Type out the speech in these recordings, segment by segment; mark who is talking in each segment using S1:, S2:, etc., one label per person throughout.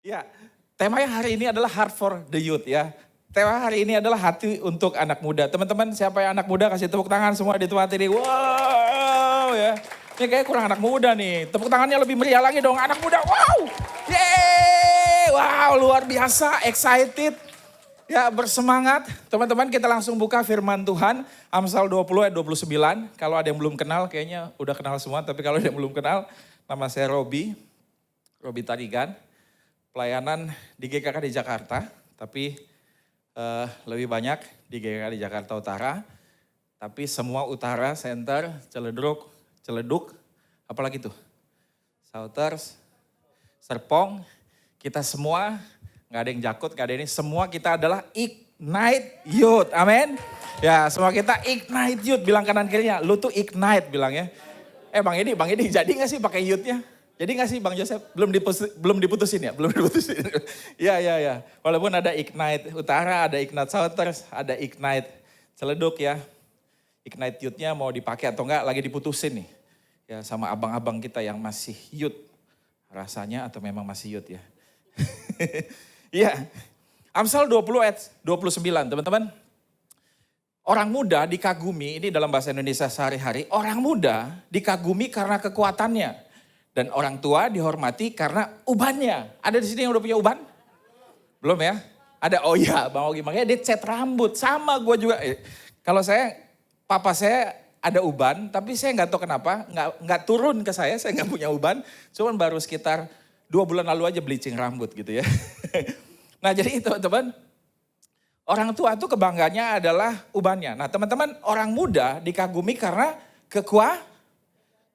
S1: Ya, temanya hari ini adalah Heart for the Youth ya. Tema hari ini adalah hati untuk anak muda. Teman-teman siapa yang anak muda kasih tepuk tangan semua di tempat ini. Wow ya. Ini kayak kurang anak muda nih. Tepuk tangannya lebih meriah lagi dong anak muda. Wow. Yeay. Wow luar biasa excited. Ya bersemangat. Teman-teman kita langsung buka firman Tuhan. Amsal 20 ayat 29. Kalau ada yang belum kenal kayaknya udah kenal semua. Tapi kalau ada yang belum kenal nama saya Robi Tarigan. Pelayanan di GKK di Jakarta, tapi lebih banyak di GKK di Jakarta Utara. Tapi semua utara, center, Celeduk, apalagi tuh? Souters, Serpong, kita semua, gak ada yang jakut, gak ada ini, semua kita adalah Ignite Youth, amin. Ya semua kita Ignite Youth, bilang kanan kirinya, lu tuh Ignite bilangnya. Bang Edi jadi gak sih pakai youth-nya? Jadi gak sih Bang Joseph? Belum diputusin ya? Belum diputusin. Ya. Walaupun ada Ignite Utara, ada Ignite Souters, ada Ignite Celeduk ya. Ignite Youth-nya mau dipakai atau enggak lagi diputusin nih. Ya sama abang-abang kita yang masih youth. Rasanya atau memang masih youth ya. Iya. Amsal 20 ayat 29 teman-teman. Orang muda dikagumi, ini dalam bahasa Indonesia sehari-hari. Orang muda dikagumi karena kekuatannya. Dan orang tua dihormati karena ubannya. Ada di sini yang udah punya uban? Belum ya? Ada, oh iya Bang Ogi. Makanya dia cat rambut. Sama gue juga. Kalau papa saya ada uban. Tapi saya gak tahu kenapa. Gak turun ke saya gak punya uban. Cuman baru sekitar 2 bulan lalu aja bleaching rambut gitu ya. Nah jadi teman-teman. Orang tua itu kebanggaannya adalah ubannya. Nah teman-teman orang muda dikagumi karena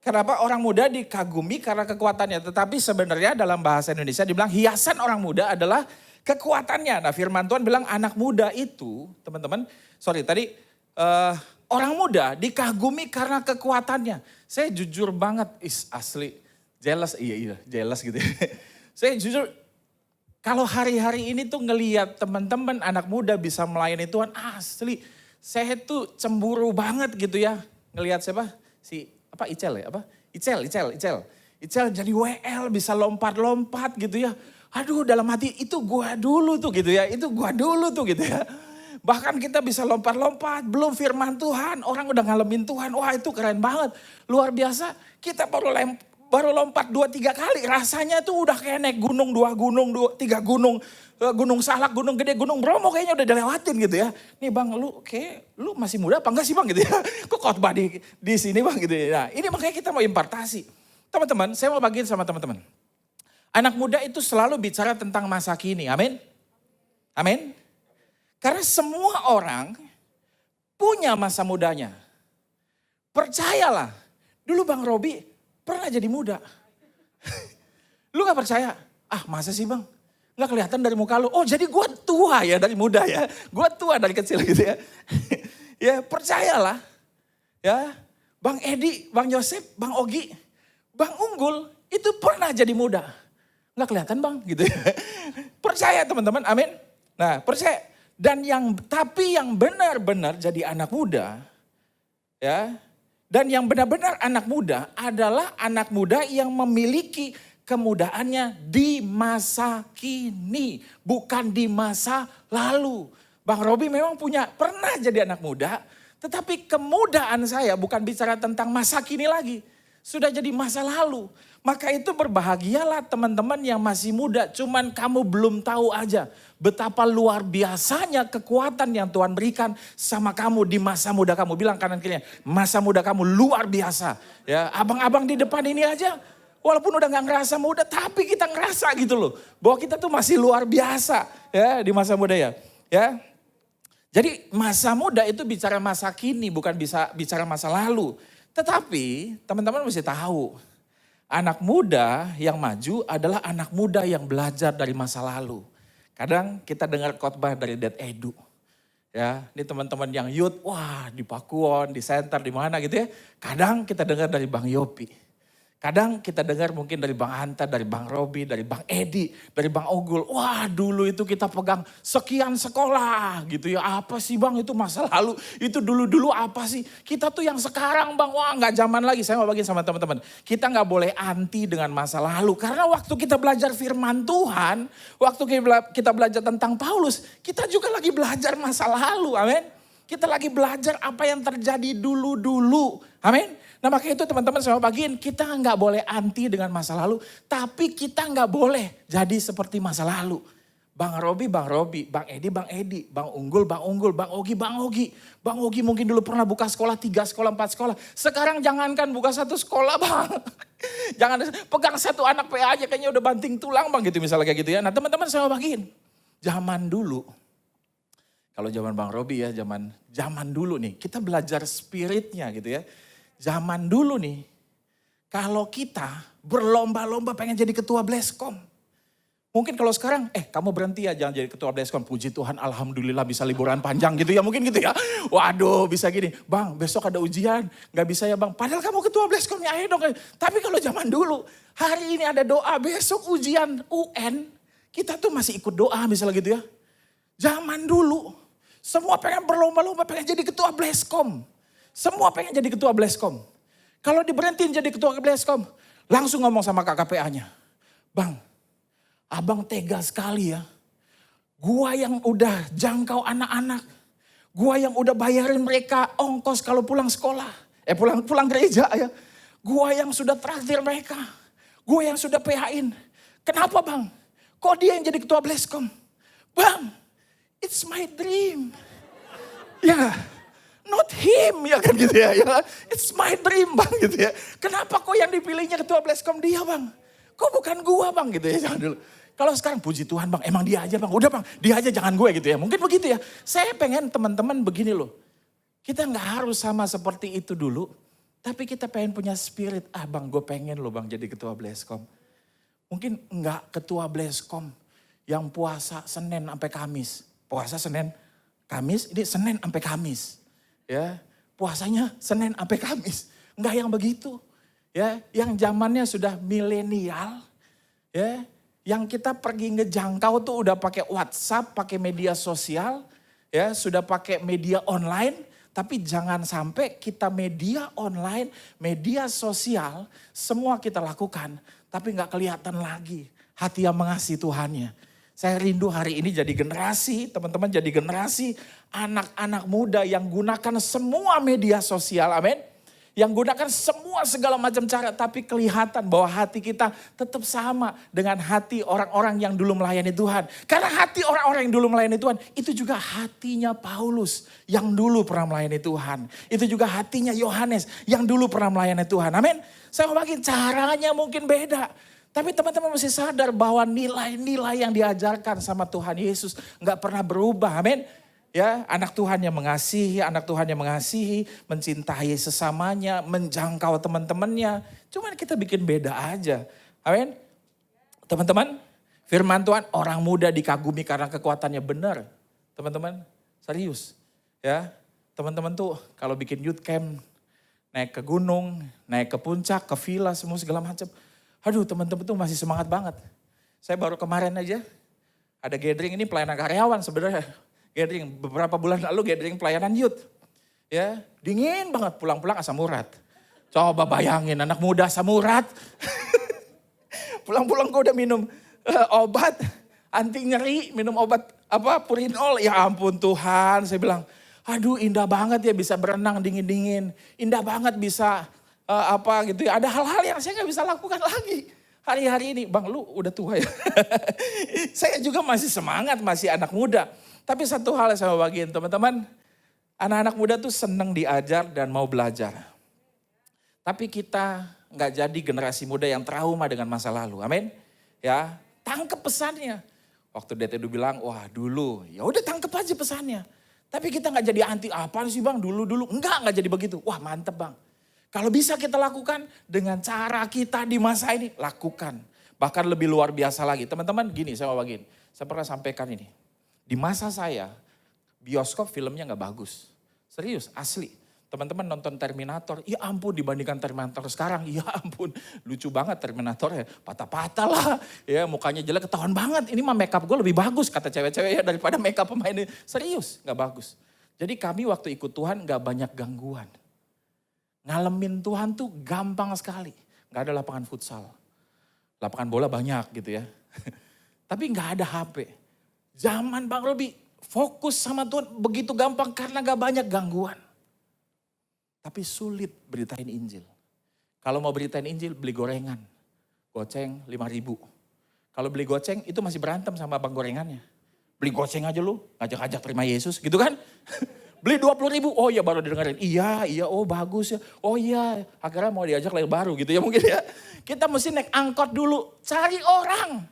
S1: Kenapa orang muda dikagumi karena kekuatannya. Tetapi sebenarnya dalam bahasa Indonesia dibilang hiasan orang muda adalah kekuatannya. Nah firman Tuhan bilang anak muda itu teman-teman. Orang muda dikagumi karena kekuatannya. Saya jujur banget, asli jealous, jealous gitu ya. Saya jujur kalau hari-hari ini tuh ngelihat teman-teman anak muda bisa melayani Tuhan asli. Saya tuh cemburu banget gitu ya. Ngelihat siapa? Icel jadi WL bisa lompat-lompat gitu ya. Aduh dalam hati itu gua dulu tuh gitu ya. Bahkan kita bisa lompat-lompat, belum firman Tuhan. Orang udah ngalamin Tuhan, wah itu keren banget. Luar biasa, kita baru lompat 2-3 kali. Rasanya tuh udah kayak naik gunung, 2 gunung, 3 gunung. Gunung Salak, Gunung Gede, Gunung Bromo kayaknya udah dilewatin gitu ya. Nih Bang, lu masih muda apa enggak sih Bang gitu ya. Kok khotbah di sini Bang gitu ya. Nah ini makanya kita mau impartasi. Teman-teman, saya mau bagiin sama teman-teman. Anak muda itu selalu bicara tentang masa kini, amin. Amin. Karena semua orang punya masa mudanya. Percayalah, dulu Bang Robi pernah jadi muda. Lu gak percaya? Ah masa sih Bang? Gak kelihatan dari muka lu. Oh jadi gue tua ya dari muda ya. Gue tua dari kecil gitu ya. Ya percayalah. Ya Bang Edi, Bang Yosep, Bang Ogi, Bang Unggul itu pernah jadi muda. Gak kelihatan Bang gitu ya. Percaya teman-teman, amin. Nah percaya. Tapi yang benar-benar jadi anak muda. Ya. Dan yang benar-benar anak muda adalah anak muda yang memiliki kemudaannya di masa kini, bukan di masa lalu. Bang Robi memang pernah jadi anak muda, tetapi kemudaan saya bukan bicara tentang masa kini lagi. Sudah jadi masa lalu. Maka itu berbahagialah teman-teman yang masih muda, cuman kamu belum tahu aja betapa luar biasanya kekuatan yang Tuhan berikan sama kamu di masa muda kamu. Bilang kanan kirinya, masa muda kamu luar biasa. Ya, abang-abang di depan ini aja walaupun udah gak ngerasa muda, tapi kita ngerasa gitu loh. Bahwa kita tuh masih luar biasa ya di masa muda ya. Ya. Jadi masa muda itu bicara masa kini, bukan bisa bicara masa lalu. Tetapi teman-teman mesti tahu, anak muda yang maju adalah anak muda yang belajar dari masa lalu. Kadang kita dengar khotbah dari Dad Edu. Ya, ini teman-teman yang youth, wah di Pakuwon, di center, di mana gitu ya. Kadang kita dengar dari Bang Yopi. Kadang kita dengar mungkin dari Bang Hanta, dari Bang Robi, dari Bang Edi, dari Bang Ogul. Wah dulu itu kita pegang sekian sekolah gitu ya. Apa sih Bang itu masa lalu, itu dulu-dulu apa sih. Kita tuh yang sekarang Bang, wah gak zaman lagi. Saya mau bagi sama teman-teman. Kita gak boleh anti dengan masa lalu. Karena waktu kita belajar firman Tuhan, waktu kita belajar tentang Paulus, kita juga lagi belajar masa lalu, amin. Kita lagi belajar apa yang terjadi dulu-dulu, amin. Nah makanya itu teman-teman saya bagiin, kita nggak boleh anti dengan masa lalu, tapi kita nggak boleh jadi seperti masa lalu. Bang Robi, Bang Edi, Bang Unggul, Bang Ogi, Bang Ogi mungkin dulu pernah buka sekolah 3 sekolah, 4 sekolah. Sekarang jangankan buka 1 sekolah Bang. Jangan pegang 1 anak PA aja kayaknya udah banting tulang Bang gitu misalnya kayak gitu ya. Nah teman-teman saya bagiin, zaman dulu, kalau zaman Bang Robi ya, zaman dulu nih, kita belajar spiritnya gitu ya. Zaman dulu nih, kalau kita berlomba-lomba pengen jadi ketua Bleskom. Mungkin kalau sekarang, kamu berhenti ya jangan jadi ketua Bleskom. Puji Tuhan, alhamdulillah bisa liburan panjang gitu ya, mungkin gitu ya. Waduh bisa gini, Bang besok ada ujian, gak bisa ya Bang. Padahal kamu ketua Bleskom ya ayo dong. Tapi kalau zaman dulu, hari ini ada doa, besok ujian UN. Kita tuh masih ikut doa misalnya gitu ya. Zaman dulu, semua pengen berlomba-lomba pengen jadi ketua Bleskom. Semua pengen jadi ketua Bleskom. Kalau diberhentiin jadi ketua Bleskom, langsung ngomong sama KKPA-nya. Bang, abang tega sekali ya. Gua yang udah jangkau anak-anak. Gua yang udah bayarin mereka ongkos kalau pulang sekolah. Pulang gereja ya. Gua yang sudah traktir mereka. Gua yang sudah PH-in. Kenapa bang? Kok dia yang jadi ketua Bleskom? Bang, it's my dream. Ya. Not him ya kan gitu ya. It's my dream bang gitu ya. Kenapa kok yang dipilihnya ketua Bleskom dia bang? Kok bukan gua bang gitu ya. Jangan dulu. Kalau sekarang puji Tuhan bang, emang dia aja bang. Udah bang, dia aja jangan gue gitu ya. Mungkin begitu ya. Saya pengen teman-teman begini loh. Kita gak harus sama seperti itu dulu. Tapi kita pengen punya spirit. Ah bang gue pengen loh bang jadi ketua Bleskom. Mungkin enggak ketua Bleskom yang puasa Senin sampai Kamis. Puasa Senin, Kamis, ini Senin sampai Kamis. Ya, puasanya Senin sampai Kamis. Enggak yang begitu. Ya, yang zamannya sudah milenial. Ya, yang kita pergi ngejangkau tuh udah pakai WhatsApp, pakai media sosial, ya, sudah pakai media online, tapi jangan sampai kita media online, media sosial, semua kita lakukan, tapi nggak kelihatan lagi hati yang mengasihi Tuhannya. Saya rindu hari ini jadi generasi, teman-teman jadi generasi anak-anak muda yang gunakan semua media sosial, amin. Yang gunakan semua segala macam cara, tapi kelihatan bahwa hati kita tetap sama dengan hati orang-orang yang dulu melayani Tuhan. Karena hati orang-orang yang dulu melayani Tuhan, itu juga hatinya Paulus yang dulu pernah melayani Tuhan. Itu juga hatinya Yohanes yang dulu pernah melayani Tuhan, amin. Saya mau bagi caranya mungkin beda. Tapi teman-teman mesti sadar bahwa nilai-nilai yang diajarkan sama Tuhan Yesus gak pernah berubah, amin. Ya, anak Tuhan yang mengasihi, mencintai sesamanya, menjangkau teman-temannya. Cuman kita bikin beda aja. Amin. Teman-teman, firman Tuhan orang muda dikagumi karena kekuatannya benar. Teman-teman, serius. Ya, teman-teman tuh kalau bikin youth camp, naik ke gunung, naik ke puncak, ke villa, semua segala macam. Aduh teman-teman tuh masih semangat banget. Saya baru kemarin aja ada gathering ini pelayanan karyawan sebenarnya. Gathering beberapa bulan lalu gathering pelayanan youth. Ya, dingin banget pulang-pulang asam urat. Coba bayangin anak muda asam urat. Pulang-pulang gue udah minum obat anti nyeri, minum obat Purinol. Ya ampun Tuhan, saya bilang, aduh indah banget ya bisa berenang dingin-dingin. Indah banget bisa gitu ya. Ada hal-hal yang saya gak bisa lakukan lagi. Hari-hari ini, bang lu udah tua ya. Saya juga masih semangat, masih anak muda. Tapi satu hal yang saya mau bagiin teman-teman. Anak-anak muda tuh seneng diajar dan mau belajar. Tapi kita gak jadi generasi muda yang trauma dengan masa lalu. Amin. Ya, tangkep pesannya. Waktu DTD bilang, wah dulu. Ya udah tangkep aja pesannya. Tapi kita gak jadi anti, apaan sih bang dulu-dulu. Enggak jadi begitu. Wah mantep bang. Kalau bisa kita lakukan dengan cara kita di masa ini, lakukan. Bahkan lebih luar biasa lagi. Teman-teman gini saya mau bagiin. Saya pernah sampaikan ini. Di masa saya, bioskop filmnya gak bagus. Serius, asli. Teman-teman nonton Terminator, ya ampun dibandingkan Terminator sekarang, ya ampun lucu banget Terminator ya, patah-patah lah, ya mukanya jelek ketahuan banget. Ini mah makeup gue lebih bagus kata cewek-cewek ya daripada makeup pemain ini. Serius, gak bagus. Jadi kami waktu ikut Tuhan gak banyak gangguan. Ngalamin Tuhan tuh gampang sekali. Gak ada lapangan futsal, lapangan bola banyak gitu ya. Tapi gak ada HP. Zaman Bang Robi fokus sama Tuhan begitu gampang karena gak banyak gangguan. Tapi sulit beritain Injil. Kalau mau beritain Injil, beli gorengan. Goceng 5.000. Kalau beli goceng, itu masih berantem sama abang gorengannya. Beli goceng aja lu, ngajak-ngajak terima Yesus gitu kan. Beli 20.000, oh iya baru didengerin. Iya, oh bagus ya. Oh iya, akhirnya mau diajak lagi baru gitu ya mungkin ya. Kita mesti naik angkot dulu, cari orang.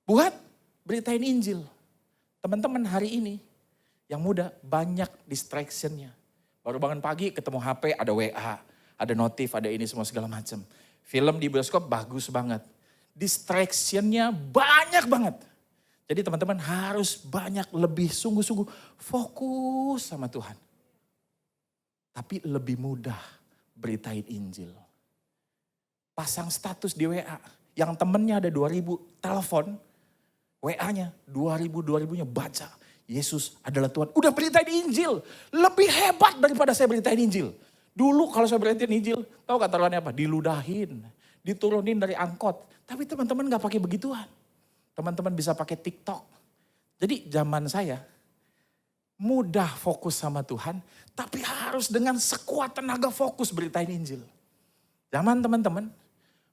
S1: Buat beritain Injil. Teman-teman hari ini, yang muda banyak distractionnya. Baru bangun pagi ketemu HP, ada WA, ada notif, ada ini semua segala macam. Film di bioskop bagus banget. Distractionnya banyak banget. Jadi teman-teman harus banyak lebih sungguh-sungguh fokus sama Tuhan. Tapi lebih mudah beritain Injil. Pasang status di WA, yang temennya ada 2.000 telepon, WA-nya 2.000-2.000-nya baca. Yesus adalah Tuhan. Udah beritain Injil. Lebih hebat daripada saya beritain Injil. Dulu kalau saya beritain Injil, tahu kata taruhannya apa? Diludahin, diturunin dari angkot. Tapi teman-teman gak pakai begituan. Teman-teman bisa pakai TikTok. Jadi zaman saya mudah fokus sama Tuhan, tapi harus dengan sekuat tenaga fokus beritain Injil. Zaman teman-teman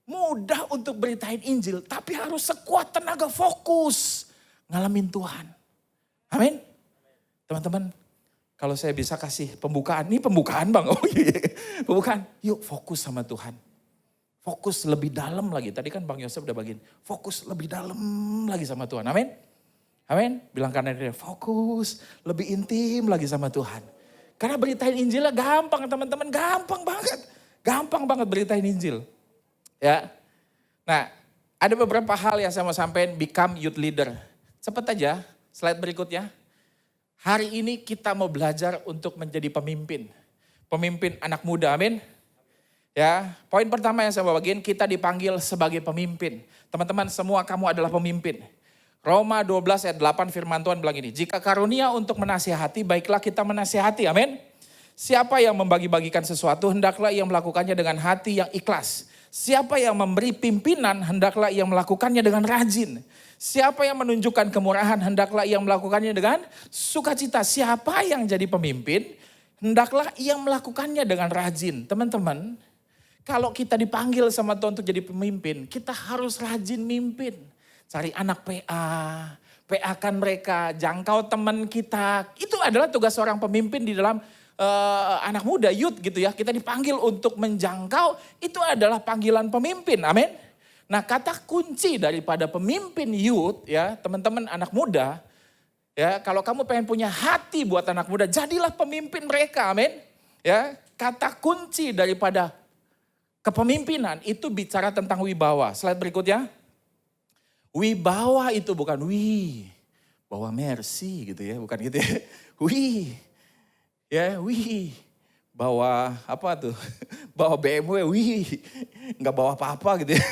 S1: mudah untuk beritain Injil, tapi harus sekuat tenaga fokus ngalamin Tuhan. Amin. Teman-teman, kalau saya bisa kasih pembukaan, ini pembukaan Bang. Oh iya, pembukaan. Yuk fokus sama Tuhan. Fokus lebih dalam lagi. Tadi kan Bang Yosef udah bagiin. Fokus lebih dalam lagi sama Tuhan. Amin. Amin. Bilang kanan dia, fokus lebih intim lagi sama Tuhan. Karena beritain Injilnya gampang teman-teman. Gampang banget. Gampang banget beritain Injil. Ya. Nah, ada beberapa hal yang saya mau sampaikan, become youth leader. Cepat aja. Slide berikutnya. Hari ini kita mau belajar untuk menjadi pemimpin. Pemimpin anak muda, amin. Ya, poin pertama yang saya mau bagiin, kita dipanggil sebagai pemimpin. Teman-teman semua kamu adalah pemimpin. Roma 12 ayat 8 firman Tuhan bilang ini. Jika karunia untuk menasihati, baiklah kita menasihati, amin. Siapa yang membagi-bagikan sesuatu, hendaklah ia melakukannya dengan hati yang ikhlas. Siapa yang memberi pimpinan, hendaklah ia melakukannya dengan rajin. Siapa yang menunjukkan kemurahan, hendaklah ia melakukannya dengan sukacita. Siapa yang jadi pemimpin, hendaklah ia melakukannya dengan rajin. Teman-teman, kalau kita dipanggil sama Tuhan untuk jadi pemimpin, kita harus rajin mimpin. Cari anak PA, PA-kan mereka, jangkau teman kita. Itu adalah tugas seorang pemimpin di dalam anak muda, youth gitu ya. Kita dipanggil untuk menjangkau, itu adalah panggilan pemimpin, amin. Nah kata kunci daripada pemimpin youth ya teman-teman anak muda. Ya kalau kamu pengen punya hati buat anak muda, jadilah pemimpin mereka, amin. Ya kata kunci daripada kepemimpinan itu bicara tentang wibawa. Slide berikutnya. Wibawa itu bukan bawa mercy gitu ya, bukan gitu ya. Bawa apa tuh? Bawa BMW, nggak bawa apa-apa gitu ya.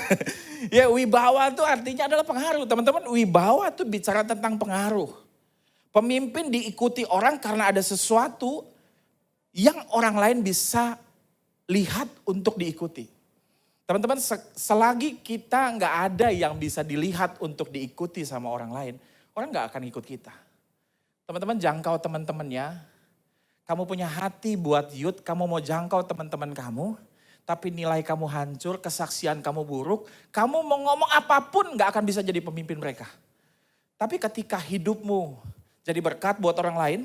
S1: Ya wibawa itu artinya adalah pengaruh. Teman-teman wibawa itu bicara tentang pengaruh. Pemimpin diikuti orang karena ada sesuatu yang orang lain bisa lihat untuk diikuti. Teman-teman selagi kita nggak ada yang bisa dilihat untuk diikuti sama orang lain, orang nggak akan ikut kita. Teman-teman jangkau teman-temannya. Kamu punya hati buat youth, kamu mau jangkau teman-teman kamu, tapi nilai kamu hancur, kesaksian kamu buruk, kamu mau ngomong apapun gak akan bisa jadi pemimpin mereka. Tapi ketika hidupmu jadi berkat buat orang lain,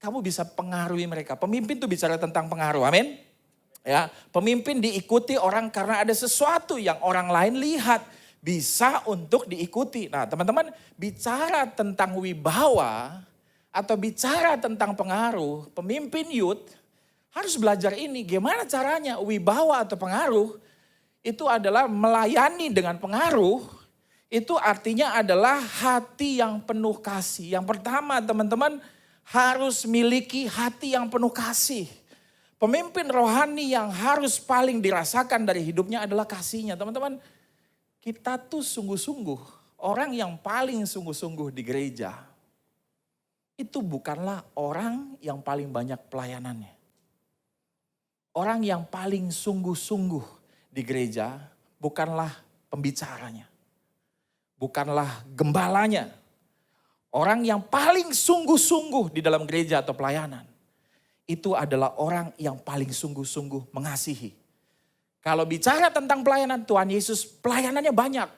S1: kamu bisa pengaruhi mereka. Pemimpin itu bicara tentang pengaruh, amin. Ya, pemimpin diikuti orang karena ada sesuatu yang orang lain lihat, bisa untuk diikuti. Nah teman-teman bicara tentang wibawa, atau bicara tentang pengaruh, pemimpin youth harus belajar ini. Gimana caranya wibawa atau pengaruh itu adalah melayani dengan pengaruh. Itu artinya adalah hati yang penuh kasih. Yang pertama teman-teman harus miliki hati yang penuh kasih. Pemimpin rohani yang harus paling dirasakan dari hidupnya adalah kasihnya. Teman-teman, kita tuh sungguh-sungguh, orang yang paling sungguh-sungguh di gereja, itu bukanlah orang yang paling banyak pelayanannya. Orang yang paling sungguh-sungguh di gereja bukanlah pembicaranya. Bukanlah gembalanya. Orang yang paling sungguh-sungguh di dalam gereja atau pelayanan. Itu adalah orang yang paling sungguh-sungguh mengasihi. Kalau bicara tentang pelayanan, Tuhan Yesus pelayanannya banyak.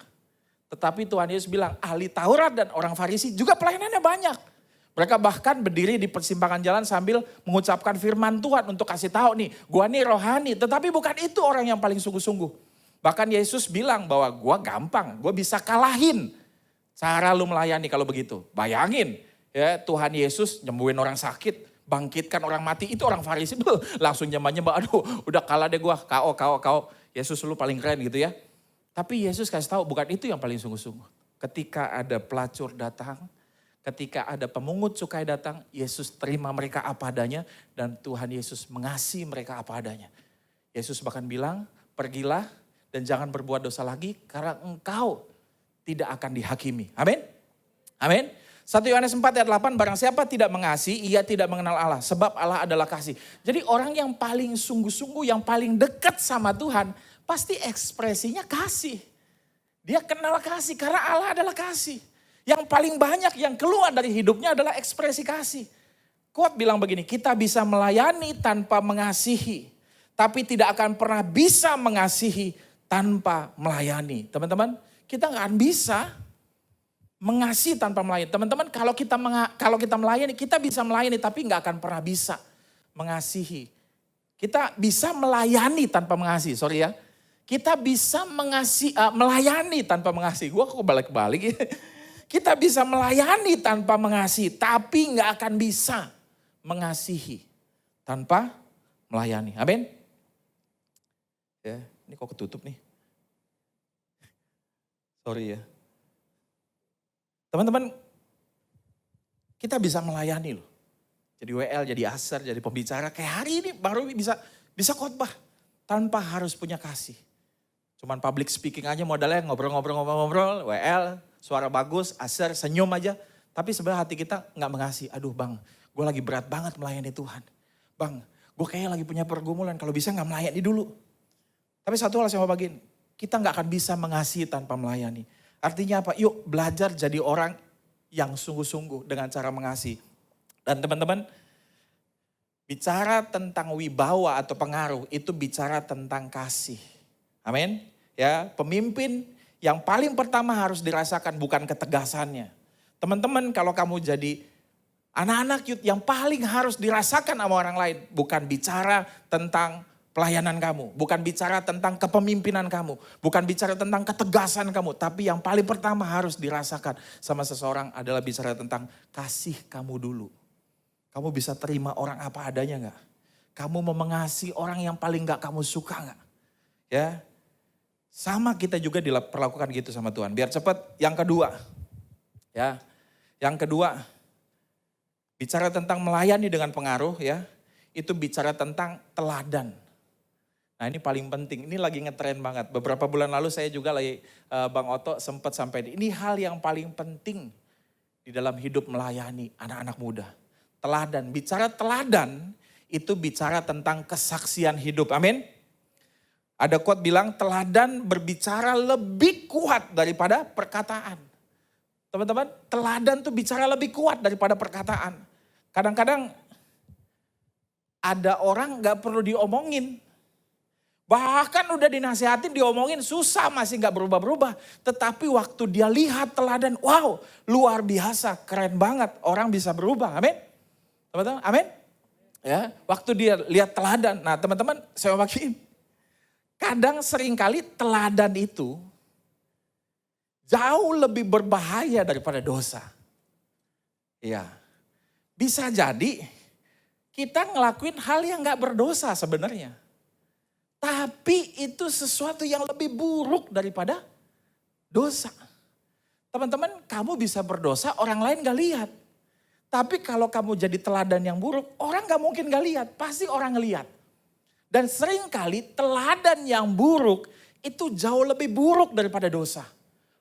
S1: Tetapi Tuhan Yesus bilang ahli Taurat dan orang Farisi juga pelayanannya banyak. Mereka bahkan berdiri di persimpangan jalan sambil mengucapkan firman Tuhan untuk kasih tahu nih, gua nih rohani. Tetapi bukan itu orang yang paling sungguh-sungguh. Bahkan Yesus bilang bahwa gua gampang, gua bisa kalahin cara lu melayani kalau begitu. Bayangin ya, Tuhan Yesus nyembuhin orang sakit, bangkitkan orang mati, itu orang Farisi langsung nyembah-nyembah. Aduh, udah kalah deh gua, KO. Yesus lu paling keren gitu ya. Tapi Yesus kasih tahu bukan itu yang paling sungguh-sungguh. Ketika ada pelacur datang, ketika ada pemungut cukai datang, Yesus terima mereka apa adanya dan Tuhan Yesus mengasihi mereka apa adanya. Yesus bahkan bilang, pergilah dan jangan berbuat dosa lagi karena engkau tidak akan dihakimi. Amin. Amin. 1 Yohanes 4 ayat 8, barang siapa tidak mengasihi, ia tidak mengenal Allah. Sebab Allah adalah kasih. Jadi orang yang paling sungguh-sungguh, yang paling dekat sama Tuhan, pasti ekspresinya kasih. Dia kenal kasih karena Allah adalah kasih. Yang paling banyak yang keluar dari hidupnya adalah ekspresi kasih. Quote bilang begini, kita bisa melayani tanpa mengasihi. Tapi tidak akan pernah bisa mengasihi tanpa melayani. Teman-teman, kita gak akan bisa mengasihi tanpa melayani. Teman-teman, kalau kita melayani, kita bisa melayani tapi gak akan pernah bisa mengasihi. Kita bisa melayani tanpa mengasihi, sorry ya. Kita bisa melayani tanpa mengasihi. Gue kok balik-balik ya. Kita bisa melayani tanpa mengasihi, tapi gak akan bisa mengasihi tanpa melayani. Amin. Ya, ini kok ketutup nih. Sorry ya. Teman-teman, kita bisa melayani loh. Jadi WL, jadi asar, jadi pembicara. Kayak hari ini baru bisa khotbah tanpa harus punya kasih. Cuman public speaking aja modalnya ngobrol-ngobrol, WL, suara bagus, asar, senyum aja. Tapi sebenarnya hati kita gak mengasihi. Aduh bang, gue lagi berat banget melayani Tuhan. Bang, gue kayaknya lagi punya pergumulan, kalau bisa gak melayani dulu. Tapi satu hal saya mau bagiin, kita gak akan bisa mengasihi tanpa melayani. Artinya apa? Yuk belajar jadi orang yang sungguh-sungguh dengan cara mengasihi. Dan teman-teman, bicara tentang wibawa atau pengaruh itu bicara tentang kasih. Amin. Ya, pemimpin yang paling pertama harus dirasakan bukan ketegasannya. Teman-teman, kalau kamu jadi anak-anak youth, yang paling harus dirasakan sama orang lain bukan bicara tentang pelayanan kamu, bukan bicara tentang kepemimpinan kamu, bukan bicara tentang ketegasan kamu, tapi yang paling pertama harus dirasakan sama seseorang adalah bicara tentang kasih kamu dulu. Kamu bisa terima orang apa adanya gak? Kamu mau mengasihi orang yang paling gak kamu suka gak? Ya, sama kita juga diperlakukan gitu sama Tuhan. Biar cepat, yang kedua. Ya, yang kedua, bicara tentang melayani dengan pengaruh ya, itu bicara tentang teladan. Nah ini paling penting, ini lagi ngetren banget. Beberapa bulan lalu saya juga lagi, Bang Oto sempat sampai ini hal yang paling penting di dalam hidup melayani anak-anak muda. Teladan, bicara teladan itu bicara tentang kesaksian hidup, amin. Ada quote bilang teladan berbicara lebih kuat daripada perkataan. Teman-teman, teladan tuh bicara lebih kuat daripada perkataan. Kadang-kadang ada orang gak perlu diomongin. Bahkan udah dinasihatin, diomongin susah masih gak berubah-berubah. Tetapi waktu dia lihat teladan, wow luar biasa, keren banget. Orang bisa berubah, amin. Teman-teman, amin. Ya, waktu dia lihat teladan, nah teman-teman saya mau bagiin. Kadang seringkali teladan itu jauh lebih berbahaya daripada dosa. Iya. Bisa jadi kita ngelakuin hal yang gak berdosa sebenarnya. Tapi itu sesuatu yang lebih buruk daripada dosa. Teman-teman, kamu bisa berdosa, orang lain gak lihat. Tapi kalau kamu jadi teladan yang buruk, orang gak mungkin gak lihat, pasti orang ngelihat. Dan seringkali teladan yang buruk itu jauh lebih buruk daripada dosa.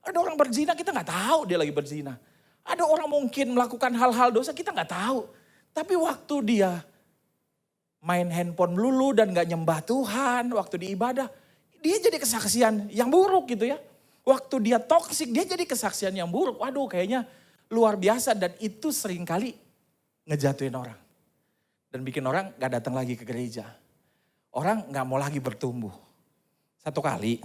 S1: Ada orang berzina kita nggak tahu dia lagi berzina. Ada orang mungkin melakukan hal-hal dosa kita nggak tahu. Tapi waktu dia main handphone melulu dan gak nyembah Tuhan waktu di ibadah, dia jadi kesaksian yang buruk gitu ya. Waktu dia toksik, dia jadi kesaksian yang buruk. Waduh kayaknya luar biasa dan itu seringkali ngejatuhin orang. Dan bikin orang gak datang lagi ke gereja. Orang gak mau lagi bertumbuh. Satu kali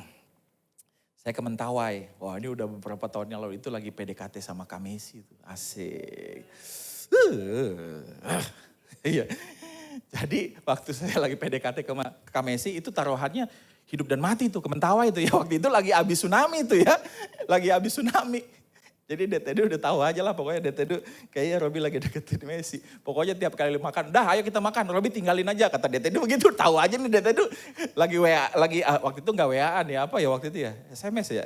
S1: saya ke Mentawai. Wah ini udah beberapa tahun yang lalu itu lagi PDKT sama Kak Messi. Asik. Iya. Jadi waktu saya lagi PDKT ke Kak Messi itu taruhannya hidup dan mati tuh ke Mentawai itu ya. Waktu itu lagi abis tsunami itu ya. Lagi abis tsunami. Jadi DTD udah tahu aja lah pokoknya DTD kayaknya Robi lagi deketin Messi. Pokoknya tiap kali makan, dah ayo kita makan. Robi tinggalin aja kata DTD begitu. Tahu aja nih DTD lagi WA, waktu itu gak WA-an ya apa ya waktu itu ya. SMS ya.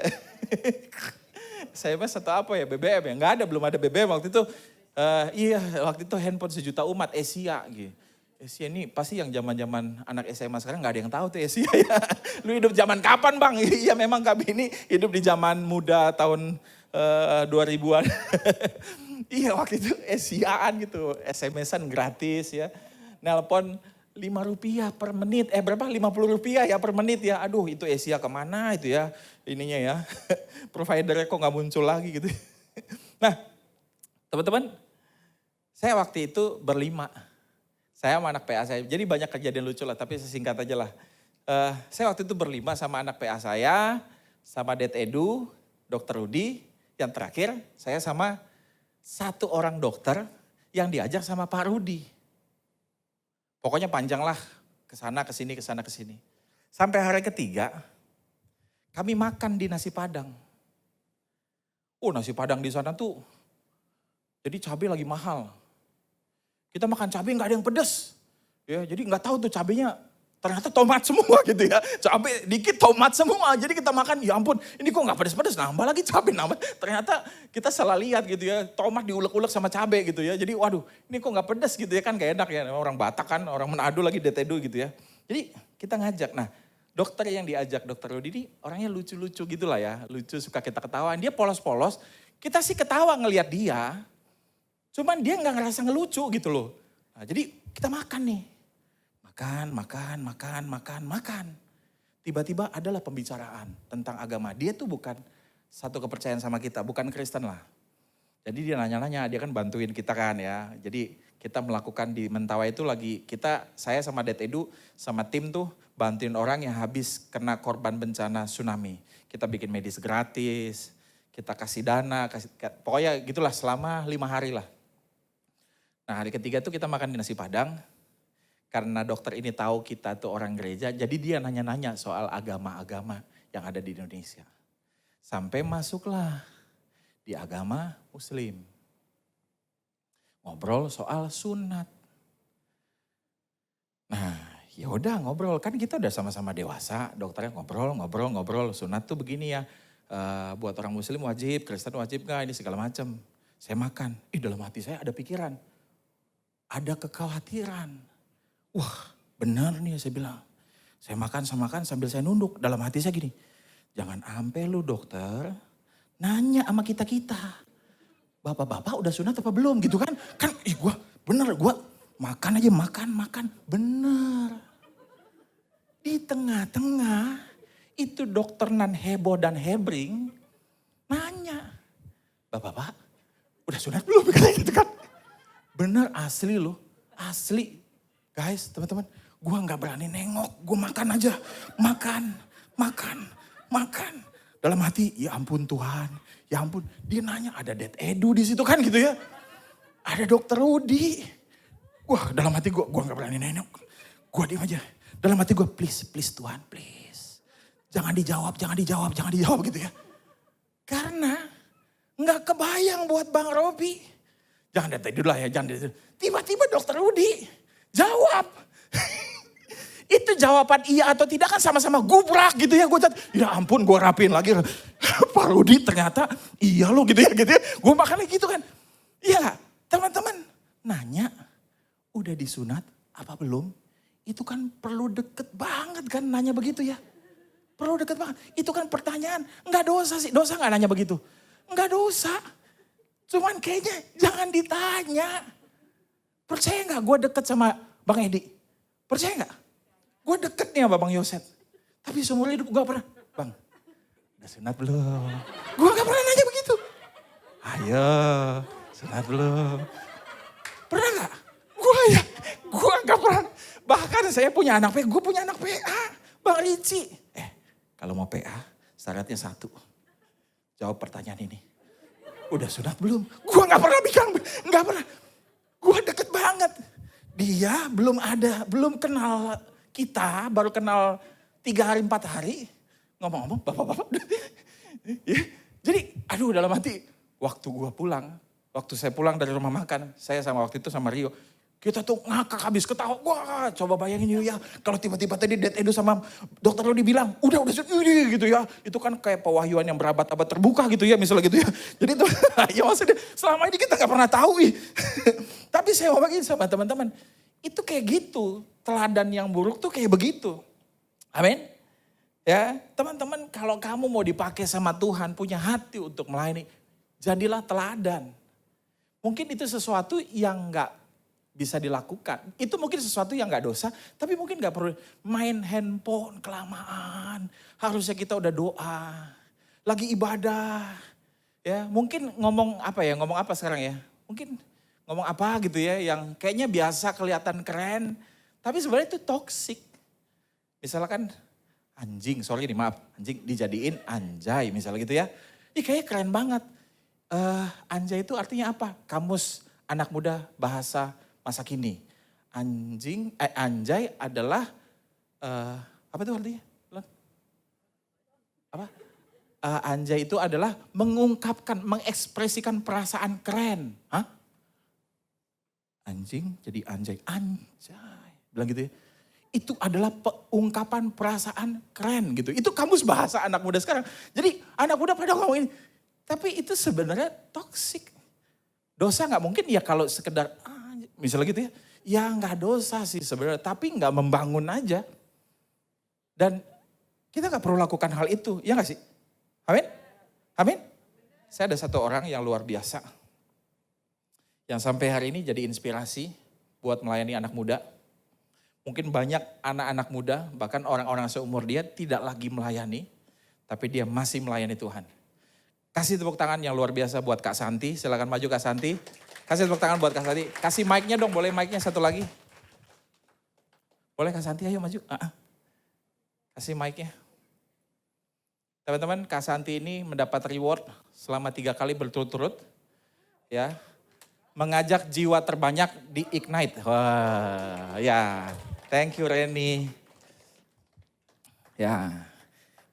S1: SMS atau apa ya BBM ya. Gak ada belum ada BBM waktu itu. Iya waktu itu handphone sejuta umat Asia gitu. Asia ini pasti yang zaman-zaman anak SMA sekarang gak ada yang tahu tuh Asia ya. Lu hidup zaman kapan bang? Iya memang kami ini hidup di zaman muda tahun 2000-an. Iya waktu itu Asiaan gitu, SMS-an gratis ya. Nelpon 5 rupiah per menit, berapa? 50 rupiah ya per menit ya. Aduh itu Asia kemana itu ya ininya ya. Providernya kok gak muncul lagi gitu. Nah teman-teman, saya waktu itu berlima. Saya sama anak PA saya, jadi banyak kejadian lucu lah, tapi sesingkat aja lah. Saya waktu itu berlima sama anak PA saya, sama Det Edu, Dokter Rudi. Yang terakhir saya sama satu orang dokter yang diajak sama Pak Rudi. Pokoknya panjang lah, kesana kesini, kesana kesini. Sampai hari ketiga, kami makan di nasi Padang. Nasi Padang di sana tuh, jadi cabai lagi mahal. Kita makan cabai nggak ada yang pedes. Ya, jadi nggak tahu tuh cabainya ternyata tomat semua gitu ya. Cabai dikit tomat semua. Jadi kita makan ya ampun ini kok nggak pedes-pedes nambah lagi cabai nambah. Ternyata kita salah lihat gitu ya. Tomat diulek-ulek sama cabai gitu ya. Jadi waduh ini kok nggak pedes gitu ya kan gak enak ya. Orang Batak kan orang Manado lagi detedu gitu ya. Jadi kita ngajak. Nah dokter yang diajak Dokter Rudi ini orangnya lucu-lucu gitu lah ya. Lucu suka kita ketawain. Dia polos-polos. Kita sih ketawa ngelihat dia. Cuman dia nggak ngerasa ngelucu gitu loh. Nah, jadi kita makan nih. Makan. Tiba-tiba adalah pembicaraan tentang agama. Dia tuh bukan satu kepercayaan sama kita, bukan Kristen lah. Jadi dia nanya-nanya, dia kan bantuin kita kan ya. Jadi kita melakukan di Mentawai itu lagi, saya sama Det Edu sama tim tuh bantuin orang yang habis kena korban bencana tsunami. Kita bikin medis gratis, kita kasih dana, pokoknya gitulah selama 5 hari lah. Nah hari ketiga tuh kita makan di nasi Padang. Karena dokter ini tahu kita tuh orang gereja, jadi dia nanya-nanya soal agama-agama yang ada di Indonesia. Sampai masuklah di agama Muslim. Ngobrol soal sunat. Nah ya udah ngobrol, kan kita udah sama-sama dewasa, dokternya ngobrol, sunat tuh begini ya. Buat orang Muslim wajib, Kristen wajib gak, ini segala macam. Saya makan, dalam hati saya ada pikiran, ada kekhawatiran. Wah benar nih saya bilang. Saya makan sambil saya nunduk. Dalam hati saya gini. Jangan ampe lu dokter nanya sama kita-kita. Bapak-bapak udah sunat apa belum gitu kan. Kan gue makan aja makan. Bener. Di tengah-tengah itu dokter nan heboh dan hebring nanya. Bapak-bapak udah sunat belum gitu kan. Bener asli loh. Asli. Guys, teman-teman, gue gak berani nengok, gue makan aja. Makan. Dalam hati, ya ampun Tuhan, ya ampun. Dia nanya, ada Det Edu di situ kan gitu ya. Ada Dokter Rudi. Wah, dalam hati gue gak berani nengok. Gue diem aja. Dalam hati gue, please Tuhan, please. Jangan dijawab gitu ya. Karena gak kebayang buat Bang Robi. Jangan Det Edu lah ya, jangan Det Edu. Tiba-tiba Dokter Rudi jawab. Itu jawaban iya atau tidak kan sama-sama gubrak gitu ya. Ya ampun gue rapiin lagi. Pak Rudi ternyata iya loh gitu ya. Gue makannya gitu kan. Iya teman-teman nanya udah disunat apa belum? Itu kan perlu deket banget kan nanya begitu ya. Perlu deket banget. Itu kan pertanyaan. Enggak dosa sih. Dosa enggak nanya begitu? Enggak dosa. Cuman kayaknya jangan ditanya. Percaya enggak gue deket sama Bang Edi? Percaya enggak? Gue deket nih sama Bang Yosef. Tapi seumur hidup gue pernah. Bang, udah sunat belum? Gue gak pernah nanya begitu. Ayo, sunat belum? Pernah gak? Gue gak pernah. Bahkan saya punya anak PA, gue punya anak PA. Bang Ricci. Kalau mau PA, syaratnya satu. Jawab pertanyaan ini. Udah sunat belum? Gue gak pernah bilang, gak pernah. Gue deket banget. Dia belum ada, belum kenal kita, baru kenal 3 hari 4 hari. Ngomong-ngomong, bapak-bapak. Ya, jadi aduh dalam hati, waktu gue pulang, waktu saya pulang dari rumah makan, saya sama waktu itu sama Rio. Kita tuh ngakak habis ketawa. Wah, coba bayangin yuk ya. Kalau tiba-tiba tadi Dad Edo sama dokter lo dibilang, udah gitu ya. Itu kan kayak pewahyuan yang berabad-abad terbuka gitu ya, misalnya gitu ya. Jadi itu, ya maksudnya selama ini kita gak pernah tahu. Tapi saya mau bagiin sama teman-teman, itu kayak gitu. Teladan yang buruk tuh kayak begitu. Amin. Ya, teman-teman kalau kamu mau dipakai sama Tuhan, punya hati untuk melayani, jadilah teladan. Mungkin itu sesuatu yang gak bisa dilakukan. Itu mungkin sesuatu yang gak dosa, tapi mungkin gak perlu main handphone kelamaan. Harusnya kita udah doa, lagi ibadah. Ya, mungkin ngomong apa sekarang ya? Mungkin ngomong apa gitu ya, yang kayaknya biasa kelihatan keren, tapi sebenarnya itu toksik. Misalkan anjing dijadiin anjay misalnya gitu ya. Ih kayaknya keren banget. Anjay itu artinya apa? Kamus anak muda bahasa masa kini. Anjay adalah apa itu artinya? Apa? Anjay itu adalah mengungkapkan, mengekspresikan perasaan keren. Hah? Anjing jadi anjay. Bilang gitu ya. Itu adalah ungkapan perasaan keren gitu. Itu kamus bahasa anak muda sekarang. Jadi anak muda pada ngomong ini. Tapi itu sebenarnya toksik. Dosa gak mungkin ya kalau sekedar misalnya gitu ya. Ya gak dosa sih sebenarnya. Tapi gak membangun aja. Dan kita gak perlu lakukan hal itu. Ya gak sih? Amin? Amin? Saya ada satu orang yang luar biasa. Yang sampai hari ini jadi inspirasi buat melayani anak muda. Mungkin banyak anak-anak muda, bahkan orang-orang seumur dia tidak lagi melayani. Tapi dia masih melayani Tuhan. Kasih tepuk tangan yang luar biasa buat Kak Santi. Silakan maju Kak Santi. Kasih tepuk tangan buat Kak Santi. Kasih mic-nya dong, boleh mic-nya satu lagi. Boleh Kak Santi, ayo maju. Kasih mic-nya. Teman-teman, Kak Santi ini mendapat reward selama 3 kali berturut-turut. Ya, mengajak jiwa terbanyak di Ignite. Wah, ya. Thank you Reni. Ya,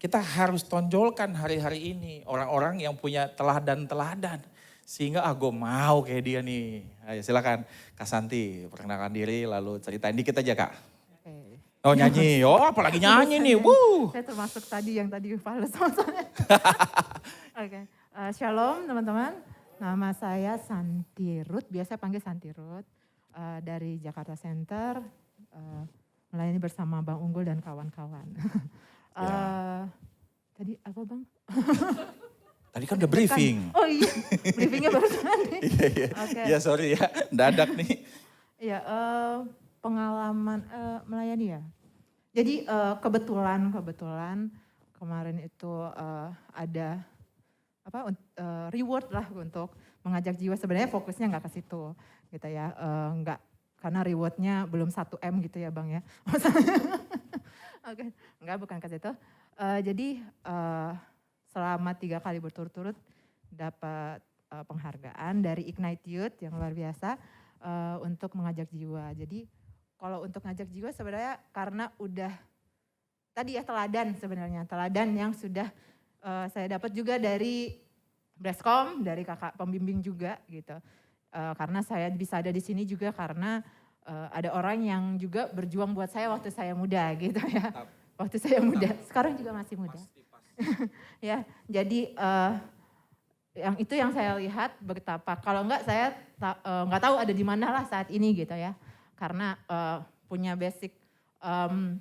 S1: kita harus tonjolkan hari-hari ini orang-orang yang punya teladan-teladan. Sehingga gue mau kayak dia nih. Ayo silakan Kak Santi perkenalkan diri lalu ceritain dikit aja Kak. Oh nyanyi, apalagi nyanyi nih.
S2: Saya termasuk tadi yang tadi fales sama saya. Oke, shalom teman-teman. Nama saya Santi Ruth, biasa panggil Santi Ruth. Dari Jakarta Center, melayani bersama Bang Unggul dan kawan-kawan. Tadi apa Bang?
S1: Tadi kan udah briefing.
S2: Oh iya, briefingnya baru tadi.
S1: Iya. Okay. Ya sorry ya, dadak nih.
S2: Iya, pengalaman melayani ya. Jadi kebetulan kemarin itu ada reward lah untuk mengajak jiwa. Sebenarnya fokusnya nggak ke situ gitu ya, nggak karena rewardnya belum 1 M gitu ya Bang ya. Oke, bukan ke situ. Jadi selama 3 kali berturut-turut dapat penghargaan dari Ignite Youth yang luar biasa untuk mengajak jiwa. Jadi kalau untuk ngajak jiwa sebenarnya karena udah tadi ya teladan sebenarnya, teladan yang sudah saya dapat juga dari Breskom, dari kakak pembimbing juga gitu. Karena saya bisa ada di sini juga karena ada orang yang juga berjuang buat saya waktu saya muda gitu ya. Waktu saya muda, sekarang juga masih muda. Ya, jadi yang itu yang saya lihat betapa kalau enggak saya nggak tahu ada di mana lah saat ini gitu ya. Karena punya basic em,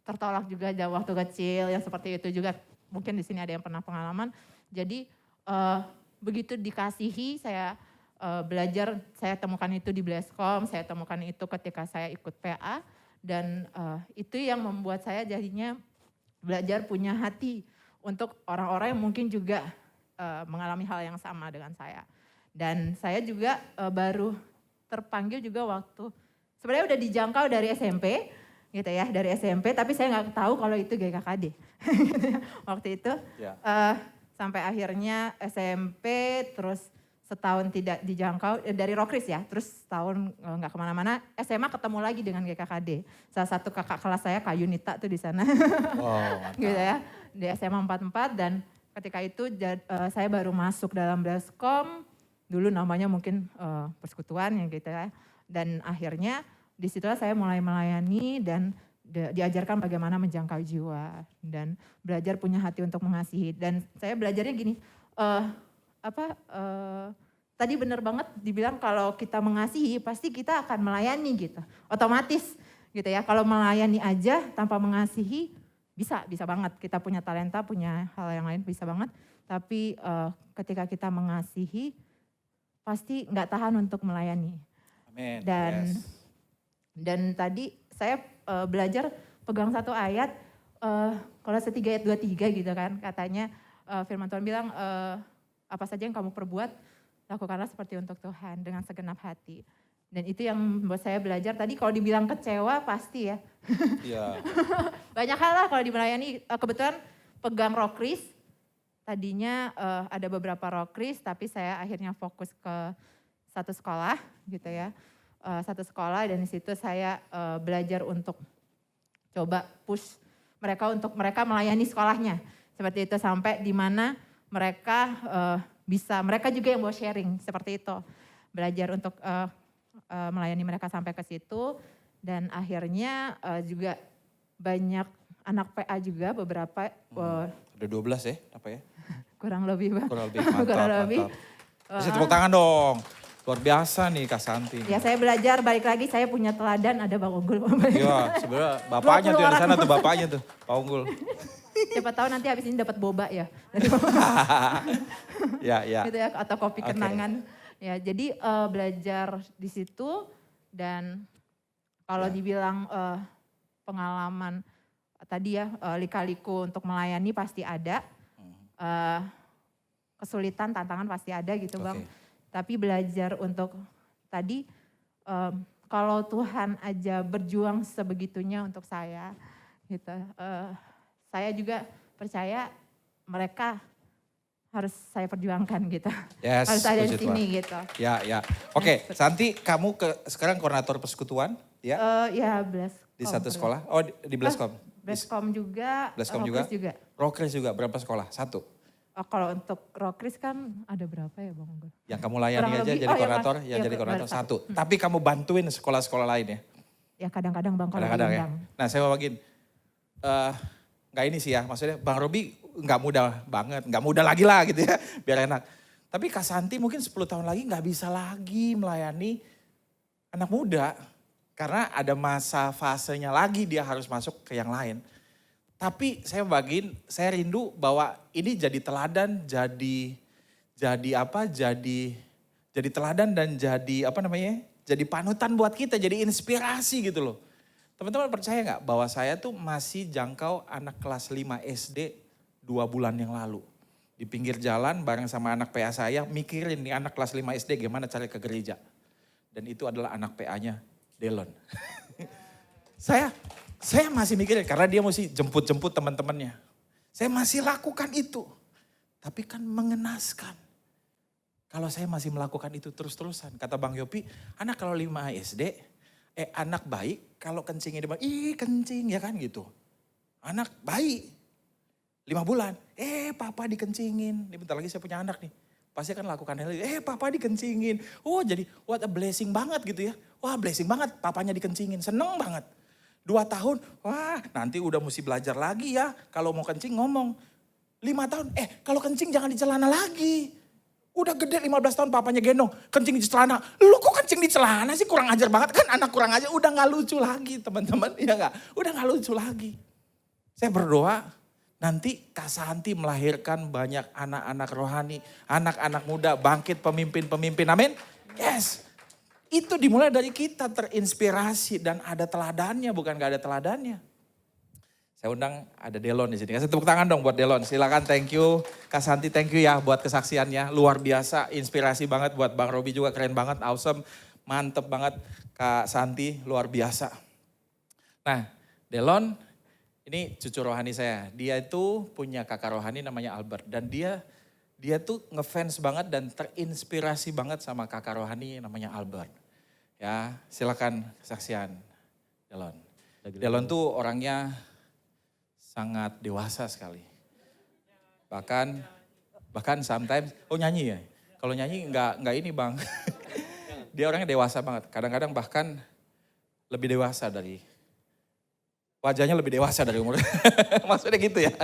S2: tertolak juga jauh waktu kecil, yang seperti itu juga mungkin di sini ada yang pernah pengalaman. Jadi begitu dikasihi, saya belajar, saya temukan itu di Bleskom, saya temukan itu ketika saya ikut PA, dan itu yang membuat saya jadinya belajar punya hati untuk orang-orang yang mungkin juga mengalami hal yang sama dengan saya. Dan saya juga baru terpanggil juga waktu, sebenarnya udah dijangkau dari SMP, gitu ya, dari SMP, tapi saya nggak tahu kalau itu GKKD. Waktu itu sampai akhirnya SMP, terus setahun tidak dijangkau dari Rokris ya, terus setahun nggak kemana-mana. SMA ketemu lagi dengan GKKD. Salah satu kakak kelas saya Kak Yunita tuh di sana, gitu ya, di SMA 44. Dan ketika itu saya baru masuk dalam Bleskom, dulu namanya mungkin persekutuan ya gitu ya. Dan akhirnya disitulah saya mulai melayani dan diajarkan bagaimana menjangkau jiwa dan belajar punya hati untuk mengasihi. Dan saya belajarnya gini, tadi benar banget dibilang kalau kita mengasihi pasti kita akan melayani gitu, otomatis gitu ya. Kalau melayani aja tanpa mengasihi bisa banget, kita punya talenta, punya hal yang lain bisa banget. Tapi ketika kita mengasihi pasti nggak tahan untuk melayani.
S1: Amin.
S2: Dan tadi saya belajar pegang satu ayat, Kolose 3 ayat 23 gitu kan, katanya firman Tuhan bilang, apa saja yang kamu perbuat, lakukanlah seperti untuk Tuhan dengan segenap hati. Dan itu yang membuat saya belajar, tadi kalau dibilang kecewa pasti ya.
S1: Iya.
S2: Banyak hal lah kalau melayani, kebetulan pegang Rokris, tadinya ada beberapa Rokris, tapi saya akhirnya fokus ke satu sekolah gitu ya. Satu sekolah, dan di situ saya belajar untuk coba push mereka untuk mereka melayani sekolahnya. Seperti itu sampai di mana mereka mereka juga yang mau sharing seperti itu. Belajar untuk melayani mereka sampai ke situ, dan akhirnya juga banyak anak PA juga beberapa.
S1: Ada 12 ya, apa ya?
S2: Kurang lebih Bang.
S1: Kurang lebih, mantap. Bisa tepuk tangan dong. Luar biasa nih Kak Santi.
S2: Ya saya belajar, balik lagi saya punya teladan, ada Bang Unggul.
S1: Iya sebenarnya bapaknya tuh yang di sana tuh, bapaknya tuh, Pak Unggul.
S2: Siapa tahu nanti habis ini dapat boba ya.
S1: Ya.
S2: Gitu ya, atau kopi kenangan. Ya, jadi belajar di situ, dan kalau dibilang pengalaman tadi ya, lika-liku untuk melayani pasti ada. Kesulitan, tantangan pasti ada gitu Bang. Tapi belajar untuk tadi, kalau Tuhan aja berjuang sebegitunya untuk saya, gitu. Saya juga percaya mereka harus saya perjuangkan gitu.
S1: Yes,
S2: harus ada di sini gitu.
S1: Ya. Oke, Santi, kamu sekarang koordinator persekutuan ya?
S2: Ya, Bleskom.
S1: Di satu sekolah? Oh, di Bleskom.
S2: Bleskom juga.
S1: Bleskom juga? Rokris juga, berapa sekolah? Satu?
S2: Kalau untuk Rokris kan ada berapa ya Bang Unggul?
S1: Yang kamu layani aja jadi koordinator, jadi koordinator satu. Tapi kamu bantuin sekolah-sekolah lain ya?
S2: Ya kadang-kadang Bang, kalau
S1: kadang-kadang ya.
S2: diundang.
S1: Nah saya mau bagiin, nggak ini sih ya, maksudnya Bang Robi nggak muda banget, nggak muda lagi lah gitu ya, biar enak. Tapi Kak Santi mungkin 10 tahun lagi nggak bisa lagi melayani anak muda. Karena ada masa fasenya lagi dia harus masuk ke yang lain. Tapi saya bagiin, saya rindu bahwa ini jadi teladan, jadi teladan dan jadi panutan buat kita, jadi inspirasi gitu loh. Teman-teman percaya nggak bahwa saya tuh masih jangkau anak kelas 5 SD 2 bulan yang lalu. Di pinggir jalan bareng sama anak PA saya, mikirin nih anak kelas 5 SD gimana cari ke gereja. Dan itu adalah anak PA-nya Delon. Saya masih mikirin karena dia mesti jemput-jemput teman-temannya. Saya masih lakukan itu. Tapi kan mengenaskan. Kalau saya masih melakukan itu terus-terusan. Kata Bang Yopi, anak kalau 5 SD, anak baik kalau kencingnya dia bilang, ih kencing ya kan gitu. Anak baik, 5 bulan, papa dikencingin. Ini bentar lagi saya punya anak nih. Pasti akan lakukan hal itu, papa dikencingin. Oh jadi what a blessing banget gitu ya. Wah blessing banget papanya dikencingin, seneng banget. 2 tahun, wah nanti udah mesti belajar lagi ya. Kalau mau kencing ngomong. 5 tahun, kalau kencing jangan di celana lagi. Udah gede 15 tahun papanya gendong, kencing di celana. Lu kok kencing di celana sih, kurang ajar banget. Kan anak kurang ajar, udah gak lucu lagi teman-teman. Ya gak? Udah gak lucu lagi. Saya berdoa nanti Kak Santi melahirkan banyak anak-anak rohani. Anak-anak muda bangkit pemimpin-pemimpin. Amin. Yes. Itu dimulai dari kita terinspirasi dan ada teladannya, bukan gak ada teladannya. Saya undang ada Delon di sini. Kasih tepuk tangan dong buat Delon. Silakan, thank you. Kak Santi, thank you ya buat kesaksiannya. Luar biasa, inspirasi banget buat Bang Robi juga keren banget, awesome. Mantep banget Kak Santi, luar biasa. Nah, Delon ini cucu rohani saya. Dia itu punya kakak rohani namanya Albert. Dan dia tuh ngefans banget dan terinspirasi banget sama kakak rohani namanya Albert. Ya, silakan kesaksian Delon. Delon tuh orangnya sangat dewasa sekali. Bahkan sometimes, nyanyi ya? Kalau nyanyi enggak ini Bang. Dia orangnya dewasa banget. Kadang-kadang bahkan lebih dewasa dari, wajahnya lebih dewasa dari umur. Maksudnya gitu ya.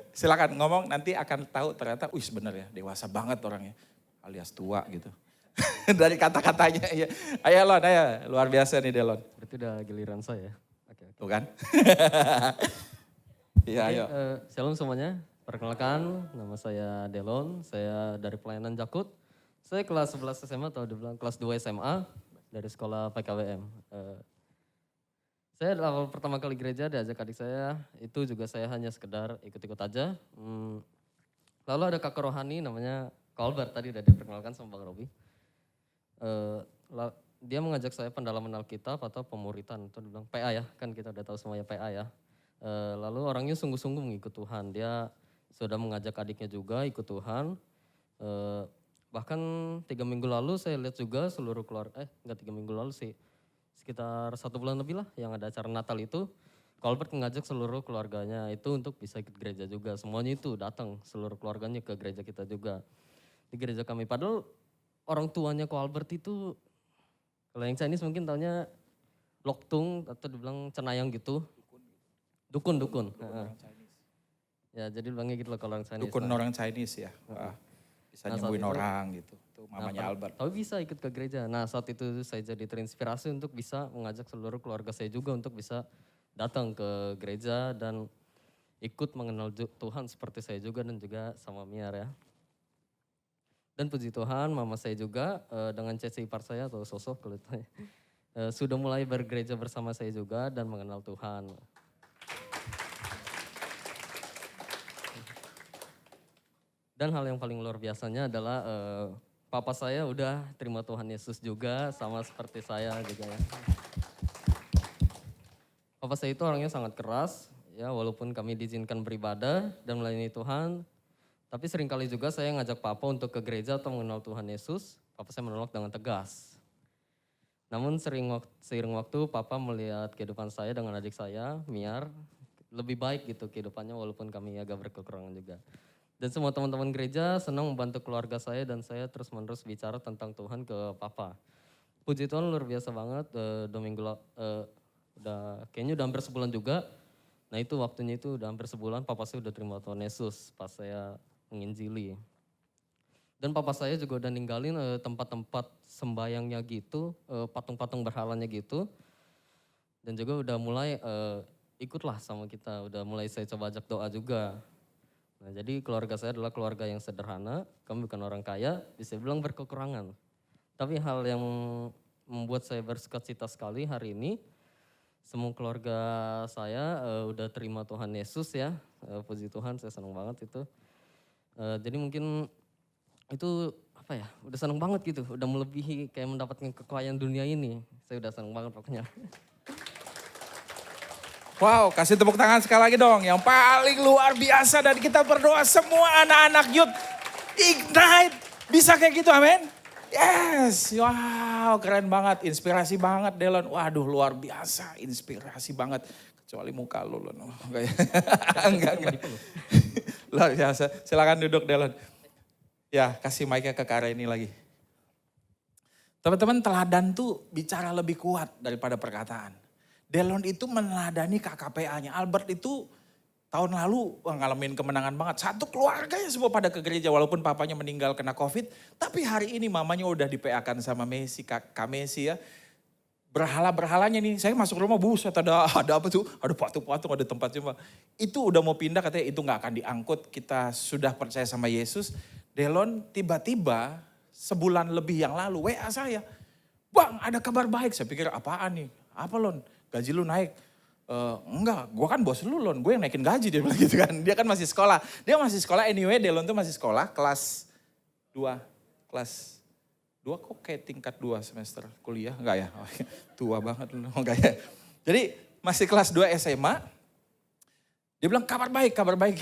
S1: Silakan ngomong, nanti akan tahu ternyata, bener ya dewasa banget orangnya. Alias tua gitu. Dari kata-katanya. Ya. Ayo Lon, ayo. Luar biasa nih Delon.
S3: Berarti udah giliran saya. Oke.
S1: Tuh kan? Iya, ayo.
S3: Shalom semuanya. Perkenalkan, nama saya Delon. Saya dari pelayanan Jakut. Saya kelas 11 SMA atau dibilang kelas 2 SMA dari sekolah PKWM. Saya awal pertama kali gereja diajak adik saya, itu juga saya hanya sekedar ikut-ikut aja. Lalu ada kakak rohani namanya Colbert, tadi udah diperkenalkan sama Bang Robi. Dia mengajak saya pendalaman Alkitab atau pemuritan, itu dibilang PA ya, kan kita udah tahu semuanya PA ya. Lalu orangnya sungguh-sungguh mengikut Tuhan, dia sudah mengajak adiknya juga ikut Tuhan. Bahkan 3 minggu lalu saya lihat juga seluruh keluarga, enggak 3 minggu lalu sih, sekitar 1 bulan lebih lah yang ada acara Natal itu, Colbert mengajak seluruh keluarganya itu untuk bisa ikut gereja juga. Semuanya itu datang, seluruh keluarganya ke gereja kita juga. Di gereja kami, padahal orang tuanya Colbert itu, kalau yang Chinese mungkin taunya Loktung atau dibilang Cenayang gitu. Dukun. Ya jadi bilangnya gitu loh kalau orang Chinese.
S1: Dukun orang Chinese ya. Bisa nyembuhin orang gitu. Itu mamanya Albert.
S3: Tapi bisa ikut ke gereja. Nah saat itu saya jadi terinspirasi untuk bisa mengajak seluruh keluarga saya juga untuk bisa datang ke gereja dan ikut mengenal Tuhan seperti saya juga dan juga sama Miar ya. Dan puji Tuhan mama saya juga dengan cece ipar saya atau sosok kalau itu sudah mulai bergereja bersama saya juga dan mengenal Tuhan. Dan hal yang paling luar biasanya adalah papa saya udah terima Tuhan Yesus juga sama seperti saya juga ya. Papa saya itu orangnya sangat keras ya, walaupun kami diizinkan beribadah dan melayani Tuhan, tapi seringkali juga saya ngajak papa untuk ke gereja atau mengenal Tuhan Yesus, papa saya menolak dengan tegas. Namun seiring waktu papa melihat kehidupan saya dengan adik saya, Miar, lebih baik gitu kehidupannya walaupun kami agak berkekurangan juga. Dan semua teman-teman gereja senang membantu keluarga saya dan saya terus-menerus bicara tentang Tuhan ke papa. Puji Tuhan luar biasa banget, kayaknya udah hampir sebulan juga. Nah itu waktunya itu udah hampir sebulan papa saya udah terima Tuhan Yesus pas saya menginjili. Dan papa saya juga udah ninggalin tempat-tempat sembayangnya gitu, patung-patung berhalanya gitu. Dan juga udah mulai ikutlah sama kita, udah mulai saya coba ajak doa juga. Nah jadi keluarga saya adalah keluarga yang sederhana, kami bukan orang kaya, bisa bilang berkekurangan. Tapi hal yang membuat saya bersukacita sekali hari ini, semua keluarga saya udah terima Tuhan Yesus ya, puji Tuhan saya senang banget itu. Jadi mungkin itu apa ya, udah senang banget gitu, udah melebihi kayak mendapatkan kekayaan dunia ini. Saya udah senang banget pokoknya.
S1: Wow, kasih tepuk tangan sekali lagi dong. Yang paling luar biasa dan kita berdoa semua anak-anak youth Ignite bisa kayak gitu, amin. Yes, wow keren banget, inspirasi banget Delon. Waduh luar biasa, inspirasi banget. Kecuali muka lu loh. Enggak. Luar biasa, silakan duduk Delon. Ya kasih mic-nya ke Kara ini lagi. Teman-teman teladan tuh bicara lebih kuat daripada perkataan. Delon itu meneladani KKPA-nya. Albert itu tahun lalu ngalamin kemenangan banget. Satu keluarganya semua pada ke gereja walaupun papanya meninggal kena COVID. Tapi hari ini mamanya udah di-PA-kan sama Messi, Kak Messi ya. Berhala-berhalanya nih, saya masuk rumah buset ada apa tuh? Ada patung-patung, ada tempat cuma. Itu udah mau pindah katanya itu gak akan diangkut. Kita sudah percaya sama Yesus. Delon tiba-tiba sebulan lebih yang lalu WA saya. Bang ada kabar baik, saya pikir apaan nih? Apa Lon? Gaji lu naik. Enggak, gue kan bos lu Lon, gue yang naikin gaji dia bilang gitu kan. Dia kan masih sekolah, anyway Delon tuh masih sekolah kelas 2 kok kayak tingkat 2 semester kuliah, enggak ya? Tua banget lu, enggak ya? Jadi masih kelas 2 SMA, dia bilang kabar baik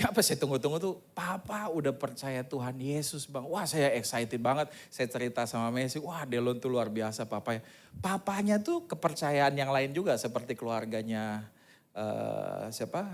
S1: apa saya tunggu-tunggu tuh, papa udah percaya Tuhan Yesus bang. Wah saya excited banget, saya cerita sama Messi, wah Delon tuh luar biasa papanya. Papanya tuh kepercayaan yang lain juga seperti keluarganya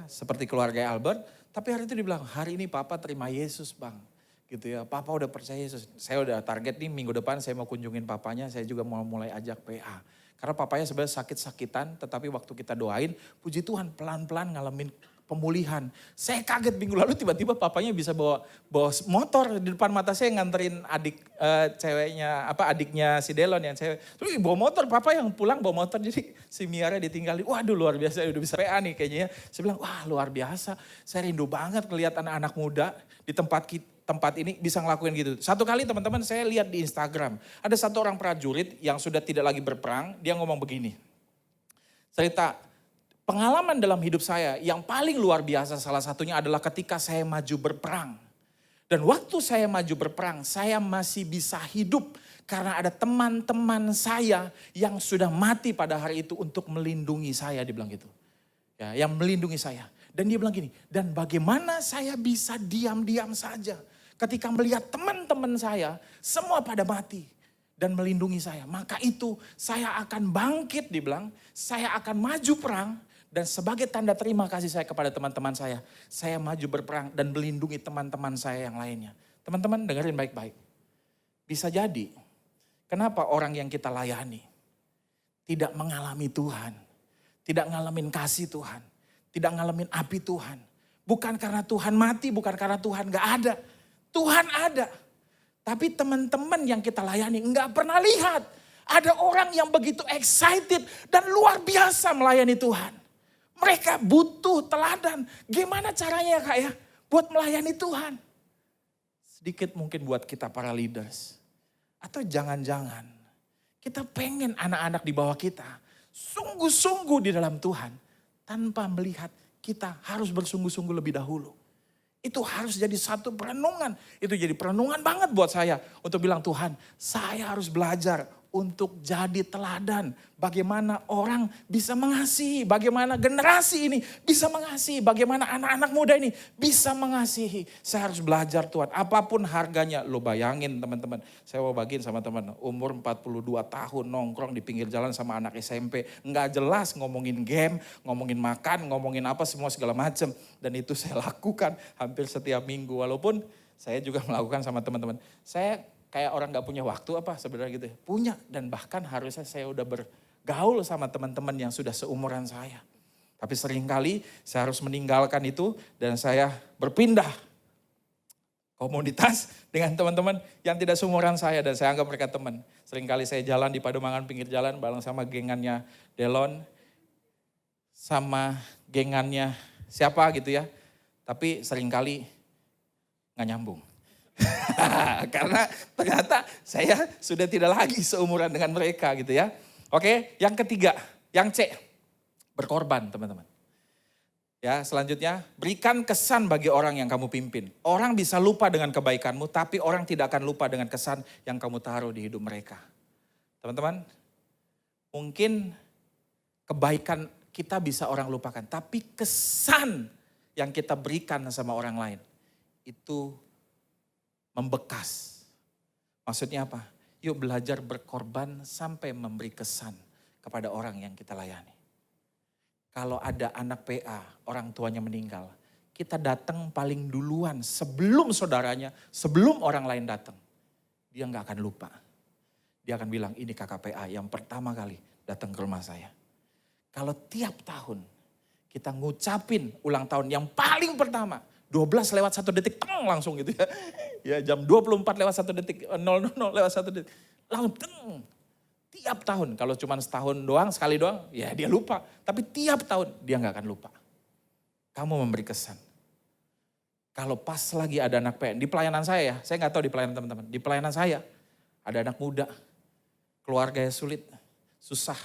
S1: seperti keluarga Albert. Tapi hari itu dia bilang, hari ini papa terima Yesus bang. Gitu ya, papa udah percaya Yesus. Saya udah target nih minggu depan saya mau kunjungin papanya, saya juga mau mulai ajak PA. Karena papanya sebenarnya sakit-sakitan, tetapi waktu kita doain, puji Tuhan pelan-pelan ngalamin pemulihan. Saya kaget minggu lalu tiba-tiba papanya bisa bawa motor di depan mata saya nganterin adiknya si Delon yang cewek. Terus bawa motor, papa yang pulang bawa motor jadi si Miara ditinggalin. Waduh luar biasa udah bisa PA nih kayaknya ya. Saya bilang wah luar biasa. Saya rindu banget ngeliat anak-anak muda di tempat ini bisa ngelakuin gitu. Satu kali teman-teman saya lihat di Instagram. Ada satu orang prajurit yang sudah tidak lagi berperang. Dia ngomong begini. Cerita pengalaman dalam hidup saya yang paling luar biasa salah satunya adalah ketika saya maju berperang. Dan waktu saya maju berperang saya masih bisa hidup. Karena ada teman-teman saya yang sudah mati pada hari itu untuk melindungi saya. Dia bilang gitu. Ya, yang melindungi saya. Dan dia bilang gini, dan bagaimana saya bisa diam-diam saja ketika melihat teman-teman saya semua pada mati dan melindungi saya. Maka itu saya akan bangkit, dibilang, saya akan maju perang dan sebagai tanda terima kasih saya kepada teman-teman saya maju berperang dan melindungi teman-teman saya yang lainnya. Teman-teman dengerin baik-baik. Bisa jadi, kenapa orang yang kita layani tidak mengalami Tuhan, tidak ngalamin kasih Tuhan, tidak ngalamin api Tuhan. Bukan karena Tuhan mati, bukan karena Tuhan gak ada. Tuhan ada. Tapi teman-teman yang kita layani gak pernah lihat. Ada orang yang begitu excited dan luar biasa melayani Tuhan. Mereka butuh teladan. Gimana caranya Kak ya buat melayani Tuhan? Sedikit mungkin buat kita para leaders. Atau jangan-jangan kita pengen anak-anak di bawah kita sungguh-sungguh di dalam Tuhan. Tanpa melihat kita harus bersungguh-sungguh lebih dahulu. Itu harus jadi satu perenungan. Itu jadi perenungan banget buat saya. Untuk bilang Tuhan saya harus belajar untuk jadi teladan. Bagaimana orang bisa mengasihi. Bagaimana generasi ini bisa mengasihi. Bagaimana anak-anak muda ini bisa mengasihi. Saya harus belajar Tuhan. Apapun harganya. Lo bayangin teman-teman. Saya mau bagiin sama teman. Umur 42 tahun nongkrong di pinggir jalan sama anak SMP. Nggak jelas ngomongin game, ngomongin makan, ngomongin apa semua segala macam. Dan itu saya lakukan hampir setiap minggu. Walaupun saya juga melakukan sama teman-teman. Saya kayak orang gak punya waktu apa sebenarnya gitu ya. Punya dan bahkan harusnya saya udah bergaul sama teman-teman yang sudah seumuran saya. Tapi seringkali saya harus meninggalkan itu dan saya berpindah komunitas dengan teman-teman yang tidak seumuran saya dan saya anggap mereka teman. Seringkali saya jalan di Pademangan pinggir jalan bareng sama gengannya Delon, sama gengannya siapa gitu ya. Tapi seringkali gak nyambung. Karena ternyata saya sudah tidak lagi seumuran dengan mereka gitu ya. Oke, yang ketiga, yang C, berkorban teman-teman. Ya, selanjutnya berikan kesan bagi orang yang kamu pimpin. Orang bisa lupa dengan kebaikanmu, tapi orang tidak akan lupa dengan kesan yang kamu taruh di hidup mereka. Teman-teman, mungkin kebaikan kita bisa orang lupakan, tapi kesan yang kita berikan sama orang lain itu membekas. Maksudnya apa? Yuk belajar berkorban sampai memberi kesan kepada orang yang kita layani. Kalau ada anak PA, orang tuanya meninggal, kita datang paling duluan sebelum saudaranya, sebelum orang lain datang. Dia gak akan lupa. Dia akan bilang ini kakak PA yang pertama kali datang ke rumah saya. Kalau tiap tahun kita ngucapin ulang tahun yang paling pertama. 12 lewat 1 detik, teng langsung gitu ya. Ya jam 24 lewat 1 detik, 000 lewat 1 detik. Langsung teng. Tiap tahun, kalau cuma setahun doang, sekali doang, ya dia lupa. Tapi tiap tahun dia gak akan lupa. Kamu memberi kesan. Kalau pas lagi ada anak PN, di pelayanan saya ya, saya gak tahu di pelayanan teman-teman. Di pelayanan saya, ada anak muda, keluarganya sulit, susah.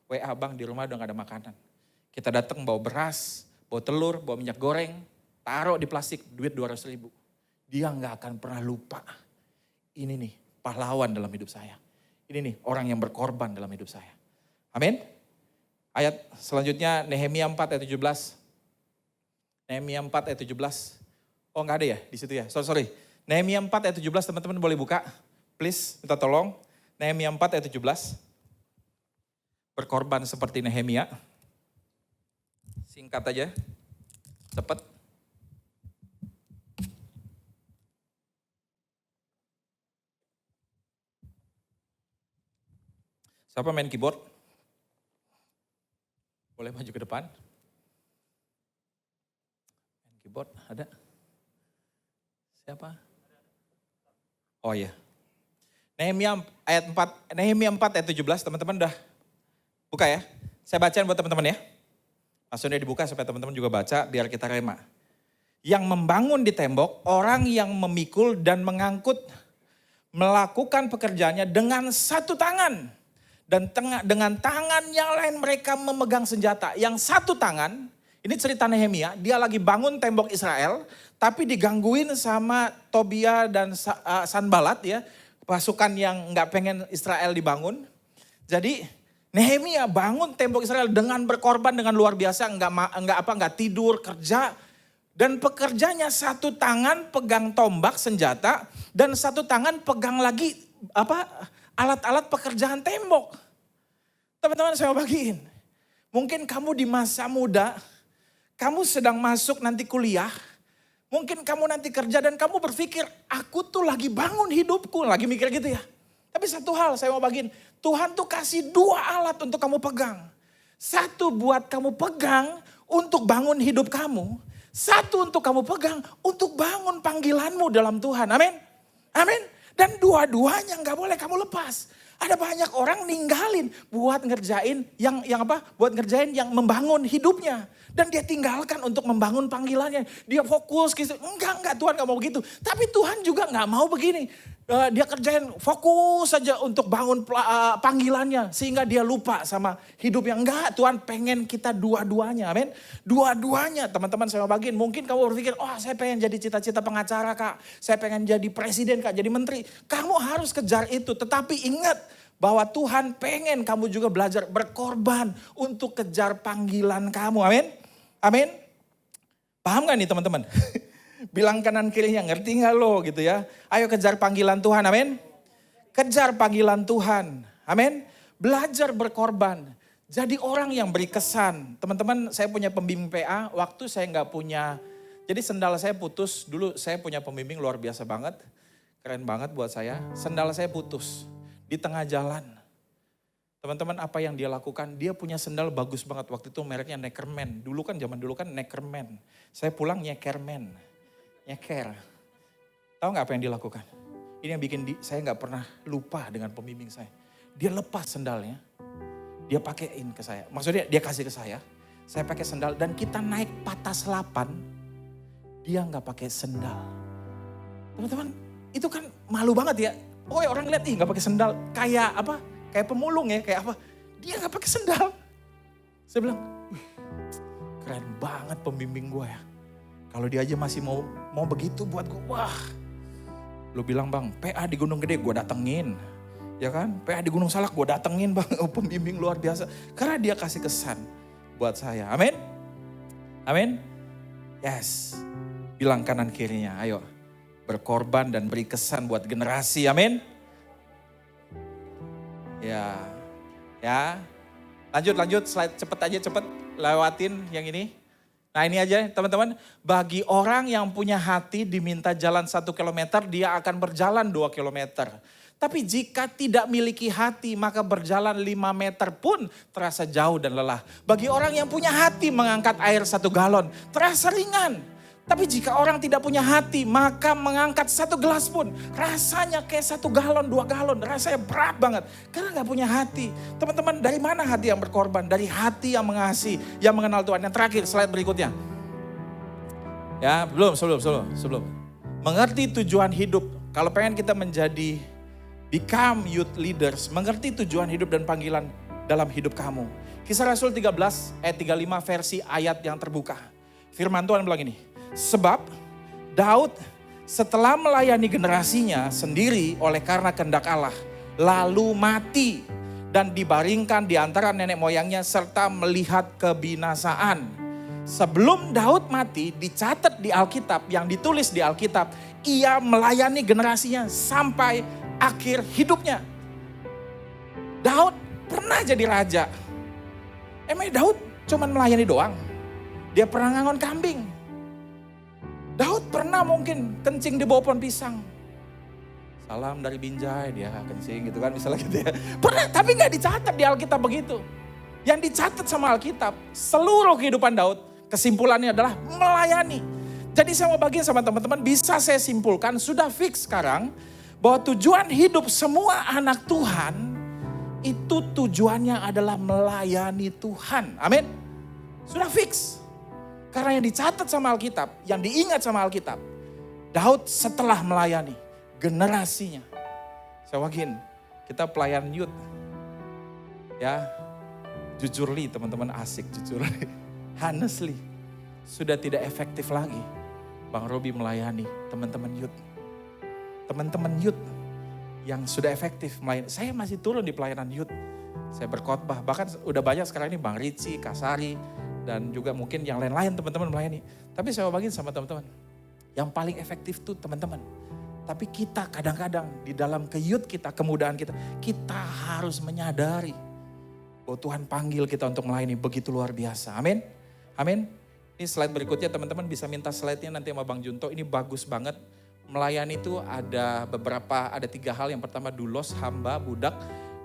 S1: WA bang di rumah udah gak ada makanan. Kita datang bawa beras, bawa telur, bawa minyak goreng, taruh di plastik, duit 200.000. Dia gak akan pernah lupa. Ini nih pahlawan dalam hidup saya. Ini nih orang yang berkorban dalam hidup saya. Amin. Ayat selanjutnya Nehemia 4 ayat 17. Nehemia 4 ayat 17. Oh enggak ada ya di situ ya. Sorry. Nehemia 4 ayat 17 teman-teman boleh buka. Please minta tolong. Nehemia 4 ayat 17. Berkorban seperti Nehemia. Singkat aja. Cepat. Siapa main keyboard? Boleh maju ke depan. Main keyboard ada? Siapa? Oh iya. Nehemia ayat 4, Nehemia 4 ayat 17, teman-teman udah buka ya. Saya bacain buat teman-teman ya. Maksudnya dibuka supaya teman-teman juga baca biar kita rema. Yang membangun di tembok, orang yang memikul dan mengangkut, melakukan pekerjaannya dengan satu tangan. Dan dengan tangan yang lain mereka memegang senjata. Yang satu tangan, ini cerita Nehemia, dia lagi bangun tembok Israel, tapi digangguin sama Tobia dan Sanbalat ya, pasukan yang nggak pengen Israel dibangun. Jadi Nehemia bangun tembok Israel dengan berkorban dengan luar biasa, nggak tidur, kerja. Dan pekerjanya satu tangan pegang tombak senjata dan satu tangan pegang lagi alat-alat pekerjaan tembok. Teman-teman saya mau bagiin. Mungkin kamu di masa muda, kamu sedang masuk nanti kuliah. Mungkin kamu nanti kerja dan kamu berpikir, aku tuh lagi bangun hidupku. Lagi mikir gitu ya. Tapi satu hal saya mau bagiin. Tuhan tuh kasih 2 alat untuk kamu pegang. Satu buat kamu pegang untuk bangun hidup kamu. Satu untuk kamu pegang untuk bangun panggilanmu dalam Tuhan. Amin. Amin. Dan dua-duanya gak boleh kamu lepas. Ada banyak orang ninggalin buat ngerjain buat ngerjain yang membangun hidupnya. Dan dia tinggalkan untuk membangun panggilannya. Dia fokus gitu. Enggak Tuhan gak mau begitu. Tapi Tuhan juga gak mau begini. Dia kerjain fokus saja untuk bangun panggilannya. Sehingga dia lupa sama hidup yang enggak. Tuhan pengen kita dua-duanya. Amin. Dua-duanya teman-teman saya mau bagiin. Mungkin kamu berpikir, saya pengen jadi cita-cita pengacara kak. Saya pengen jadi presiden kak, jadi menteri. Kamu harus kejar itu. Tetapi ingat bahwa Tuhan pengen kamu juga belajar berkorban untuk kejar panggilan kamu. Amin. Amin. Paham gak nih teman-teman? Bilang kanan kirinya, ngerti gak lo gitu ya. Ayo kejar panggilan Tuhan, amin. Kejar panggilan Tuhan, amin. Belajar berkorban. Jadi orang yang beri kesan. Teman-teman saya punya pembimbing PA, waktu saya gak punya. Jadi sendal saya putus, dulu saya punya pembimbing luar biasa banget. Keren banget buat saya. Sendal saya putus di tengah jalan. Teman-teman apa yang dia lakukan, dia punya sendal bagus banget. Waktu itu mereknya Neckerman. Zaman dulu kan Neckerman. Saya pulang nyekerman. Nyeker. Tahu gak apa yang dia lakukan? Ini yang bikin saya gak pernah lupa dengan pembimbing saya. Dia lepas sendalnya. Dia pakein ke saya. Maksudnya dia kasih ke saya. Saya pakai sendal dan kita naik patah selapan. Dia gak pakai sendal. Teman-teman itu kan malu banget ya. Oh ya orang lihat gak pakai sendal. Kayak kayak pemulung ya, kayak apa. Dia gak pakai sendal. Saya bilang, keren banget pembimbing gue ya. Kalau dia aja masih mau begitu buat gue, wah. Lu bilang bang, PA di Gunung Gede gue datengin. Ya kan, PA di Gunung Salak gue datengin bang, pembimbing luar biasa. Karena dia kasih kesan buat saya, amin. Amin. Yes, bilang kanan kirinya, ayo. Berkorban dan beri kesan buat generasi, amin. Ya. Lanjut, slide cepet lewatin yang ini. Nah ini aja teman-teman, bagi orang yang punya hati diminta jalan 1 kilometer, dia akan berjalan 2 kilometer. Tapi jika tidak miliki hati, maka berjalan 5 meter pun terasa jauh dan lelah. Bagi orang yang punya hati, mengangkat air 1 galon terasa ringan. Tapi jika orang tidak punya hati, maka mengangkat 1 gelas pun rasanya kayak 1 galon, 2 galon. Rasanya berat banget karena gak punya hati. Teman-teman, dari mana hati yang berkorban? Dari hati yang mengasihi, yang mengenal Tuhan. Yang terakhir, slide berikutnya. Ya, sebelum. Mengerti tujuan hidup. Kalau pengen kita menjadi become youth leaders, mengerti tujuan hidup dan panggilan dalam hidup kamu. Kisah Rasul 13 ayat 35 versi ayat yang terbuka. Firman Tuhan bilang ini, sebab Daud setelah melayani generasinya sendiri oleh karena kehendak Allah, lalu mati dan dibaringkan di antara nenek moyangnya serta melihat kebinasaan. Sebelum Daud mati, dicatat di Alkitab, yang ditulis di Alkitab, ia melayani generasinya sampai akhir hidupnya. Daud pernah jadi raja. Emang Daud cuman melayani doang? Dia pernah ngangon kambing. Daud pernah mungkin kencing di bawah pohon pisang. Salam dari Binjai, dia kencing gitu kan misalnya gitu ya. Pernah, tapi gak dicatat di Alkitab begitu. Yang dicatat sama Alkitab, seluruh kehidupan Daud, kesimpulannya adalah melayani. Jadi saya mau bagiin sama teman-teman, bisa saya simpulkan, sudah fix sekarang, bahwa tujuan hidup semua anak Tuhan, itu tujuannya adalah melayani Tuhan. Amin. Sudah fix. Karena yang dicatat sama Alkitab, yang diingat sama Alkitab, Daud setelah melayani generasinya. Saya bagiin, kita pelayan youth. Ya, jujurly teman-teman, asik jujurly. Honestly, sudah tidak efektif lagi Bang Robi melayani teman-teman youth. Teman-teman youth yang sudah efektif melayani. Saya masih turun di pelayanan youth. Saya berkhotbah, bahkan udah banyak sekarang ini Bang Ricci, Kasari, dan juga mungkin yang lain-lain teman-teman melayani. Tapi saya mau bagiin sama teman-teman, yang paling efektif tuh teman-teman. Tapi kita kadang-kadang di dalam ke-youth kita, kemudaan kita, kita harus menyadari bahwa Tuhan panggil kita untuk melayani begitu luar biasa. Amin. Amin. Ini slide berikutnya teman-teman bisa minta slide-nya nanti sama Bang Junto. Ini bagus banget. Melayani itu ada 3 hal. Yang pertama doulos, hamba, budak.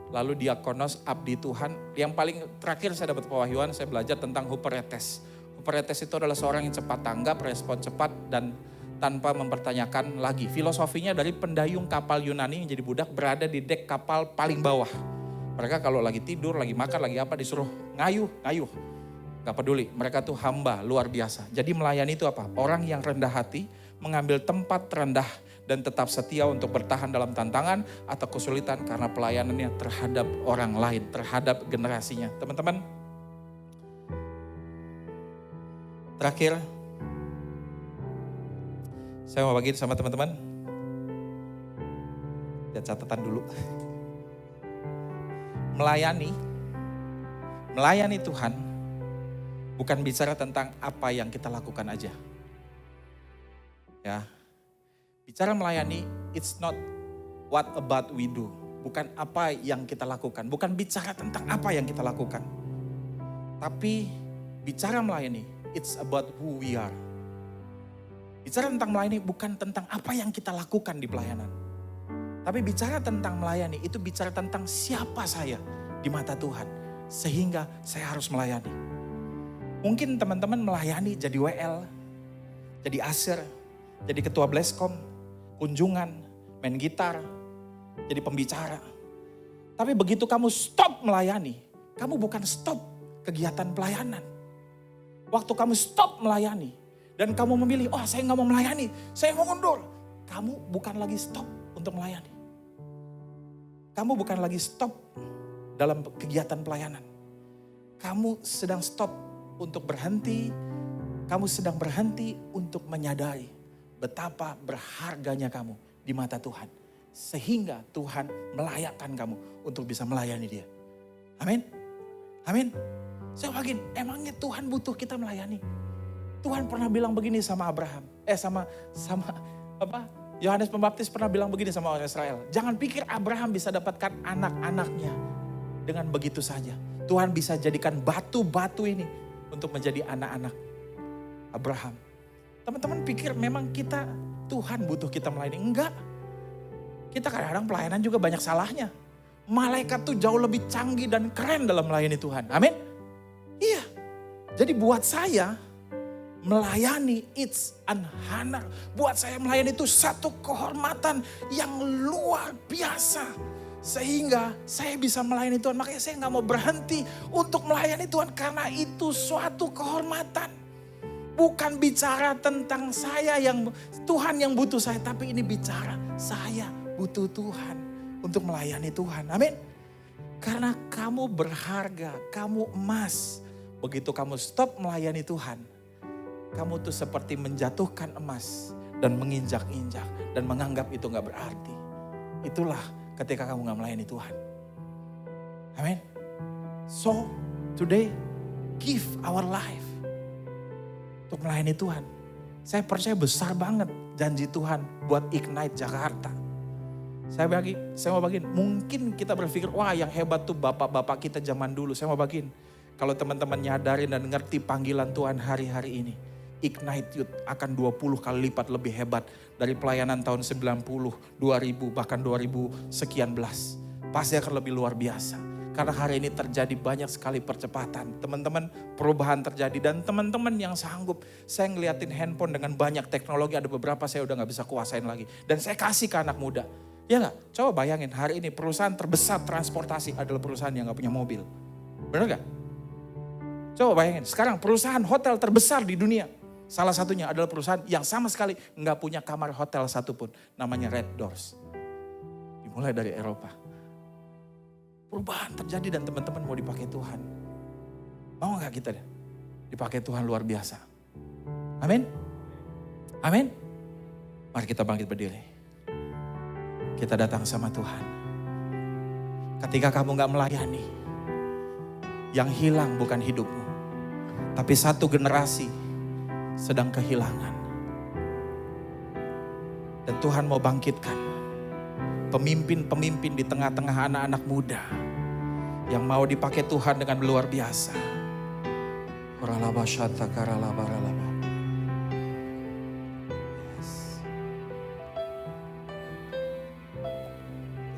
S1: Lalu diakonos, abdi Tuhan. Yang paling terakhir saya dapat pewahyuan, saya belajar tentang huperetes. Huperetes itu adalah seorang yang cepat tanggap, respon cepat dan tanpa mempertanyakan lagi. Filosofinya dari pendayung kapal Yunani yang jadi budak berada di dek kapal paling bawah. Mereka kalau lagi tidur, lagi makan, lagi apa disuruh ngayuh. Gak peduli, mereka tuh hamba luar biasa. Jadi melayani itu apa? Orang yang rendah hati, mengambil tempat terendah dan tetap setia untuk bertahan dalam tantangan atau kesulitan karena pelayanannya terhadap orang lain, terhadap generasinya. Teman-teman, terakhir, saya mau bagiin sama teman-teman. Lihat catatan dulu. Melayani Tuhan bukan bicara tentang apa yang kita lakukan aja. Ya. Bicara melayani, it's not what about we do. Bukan apa yang kita lakukan, bukan bicara tentang apa yang kita lakukan. Tapi bicara melayani, it's about who we are. Bicara tentang melayani bukan tentang apa yang kita lakukan di pelayanan. Tapi bicara tentang melayani itu bicara tentang siapa saya di mata Tuhan. Sehingga saya harus melayani. Mungkin teman-teman melayani jadi WL, jadi aser, jadi ketua bleskom, kunjungan, main gitar, jadi pembicara. Tapi begitu kamu stop melayani, kamu bukan stop kegiatan pelayanan. Waktu kamu stop melayani dan kamu memilih, oh saya gak mau melayani, saya mau mundur. Kamu bukan lagi stop untuk melayani. Kamu bukan lagi stop dalam kegiatan pelayanan. Kamu sedang stop untuk berhenti. Kamu sedang berhenti untuk menyadari betapa berharganya kamu di mata Tuhan. Sehingga Tuhan melayakkan kamu untuk bisa melayani Dia. Amin. Amin. Saya yakin, emangnya Tuhan butuh kita melayani? Tuhan pernah bilang begini sama Abraham. Yohanes Pembaptis pernah bilang begini sama orang Israel. Jangan pikir Abraham bisa dapatkan anak-anaknya dengan begitu saja. Tuhan bisa jadikan batu-batu ini untuk menjadi anak-anak Abraham. Teman-teman pikir memang Tuhan butuh kita melayani? Enggak. Kita kadang-kadang pelayanan juga banyak salahnya. Malaikat tuh jauh lebih canggih dan keren dalam melayani Tuhan. Amin. Iya. Jadi buat saya melayani it's an honor. Buat saya melayani itu satu kehormatan yang luar biasa. Sehingga saya bisa melayani Tuhan. Makanya saya gak mau berhenti untuk melayani Tuhan. Karena itu suatu kehormatan. Bukan bicara tentang saya yang Tuhan yang butuh saya. Tapi ini bicara saya butuh Tuhan untuk melayani Tuhan. Amin. Karena kamu berharga, kamu emas. Begitu kamu stop melayani Tuhan, kamu tuh seperti menjatuhkan emas dan menginjak-injak dan menganggap itu gak berarti. Itulah ketika kamu gak melayani Tuhan. Amin. So today give our life untuk melayani Tuhan. Saya percaya besar banget janji Tuhan buat Ignite Jakarta. Saya mau bagiin, mungkin kita berpikir, wah yang hebat tuh bapak-bapak kita zaman dulu. Saya mau bagiin, kalau teman-teman nyadarin dan ngerti panggilan Tuhan hari-hari ini, Ignite Youth akan 20 kali lipat lebih hebat dari pelayanan tahun 90, 2000, bahkan 2000 sekian belas. Pasti akan lebih luar biasa. Karena hari ini terjadi banyak sekali percepatan. Teman-teman, perubahan terjadi dan teman-teman yang sanggup. Saya ngeliatin handphone dengan banyak teknologi, ada beberapa saya udah gak bisa kuasain lagi. Dan saya kasih ke anak muda. Ya gak? Coba bayangin hari ini perusahaan terbesar transportasi adalah perusahaan yang gak punya mobil. Benar gak? Coba bayangin, sekarang perusahaan hotel terbesar di dunia. Salah satunya adalah perusahaan yang sama sekali gak punya kamar hotel satupun. Namanya Red Doors. Dimulai dari Eropa. Perubahan terjadi dan teman-teman mau dipakai Tuhan. Mau gak kita deh? Dipakai Tuhan luar biasa. Amin. Amin. Mari kita bangkit berdiri. Kita datang sama Tuhan. Ketika kamu gak melayani, yang hilang bukan hidupmu. Tapi satu generasi sedang kehilangan. Dan Tuhan mau bangkitkan pemimpin-pemimpin di tengah-tengah anak-anak muda. Yang mau dipakai Tuhan dengan luar biasa. Koralaba shanta karalaba ralaba.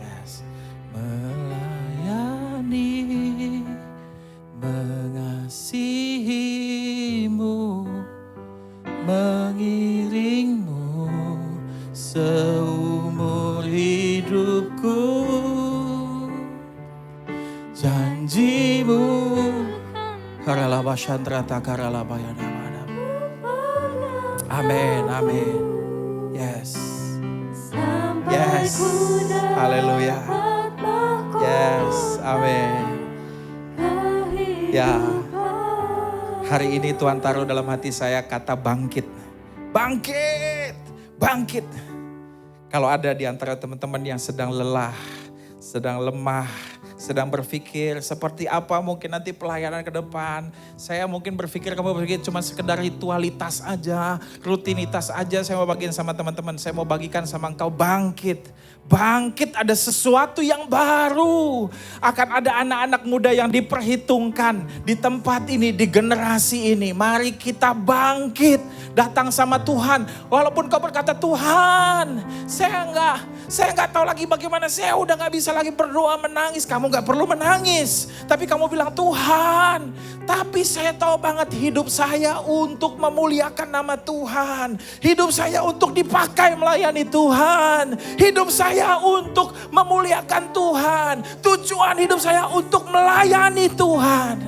S1: Yes. Melayani, mengasihimu, mengiringmu seumur hidupku. Janjimu karalaba shantrata karalaba yadamana. Amin, amin. Yes. Yes. Haleluya. Yes, amin. Ya. Hari ini Tuhan taruh dalam hati saya kata bangkit. Bangkit. Bangkit. Kalau ada di antara teman-teman yang sedang lelah, sedang lemah, sedang berpikir seperti apa mungkin nanti pelayanan ke depan. Saya mungkin berpikir kamu berpikir cuma sekedar ritualitas aja, rutinitas aja. Saya mau bagiin sama teman-teman, saya mau bagikan sama engkau bangkit. Bangkit, ada sesuatu yang baru. Akan ada anak-anak muda yang diperhitungkan di tempat ini, di generasi ini. Mari kita bangkit, datang sama Tuhan. Walaupun kau berkata, Tuhan, saya nggak tahu lagi bagaimana. Saya udah nggak bisa lagi berdoa menangis. Kamu nggak perlu menangis. Tapi kamu bilang, Tuhan, tapi saya tahu banget hidup saya untuk memuliakan nama Tuhan. Hidup saya untuk dipakai melayani Tuhan. Hidup saya untuk memuliakan Tuhan. Tujuan hidup saya untuk melayani Tuhan.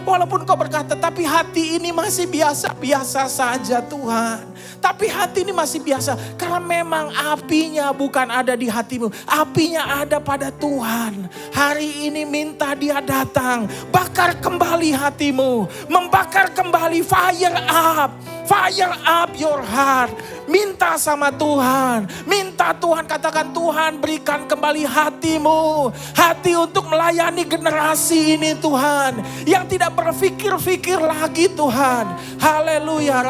S1: Walaupun kau berkata, tapi hati ini masih biasa-biasa saja Tuhan. Tapi hati ini masih biasa. Karena memang apinya bukan ada di hatimu. Apinya ada pada Tuhan. Hari ini minta Dia datang. Bakar kembali hatimu. Membakar kembali, fire up. Fire up your heart. Minta sama Tuhan. Minta Tuhan, katakan Tuhan berikan kembali hatimu. Hati untuk melayani generasi ini Tuhan. Yang tidak berpikir-pikir lagi Tuhan. Haleluya.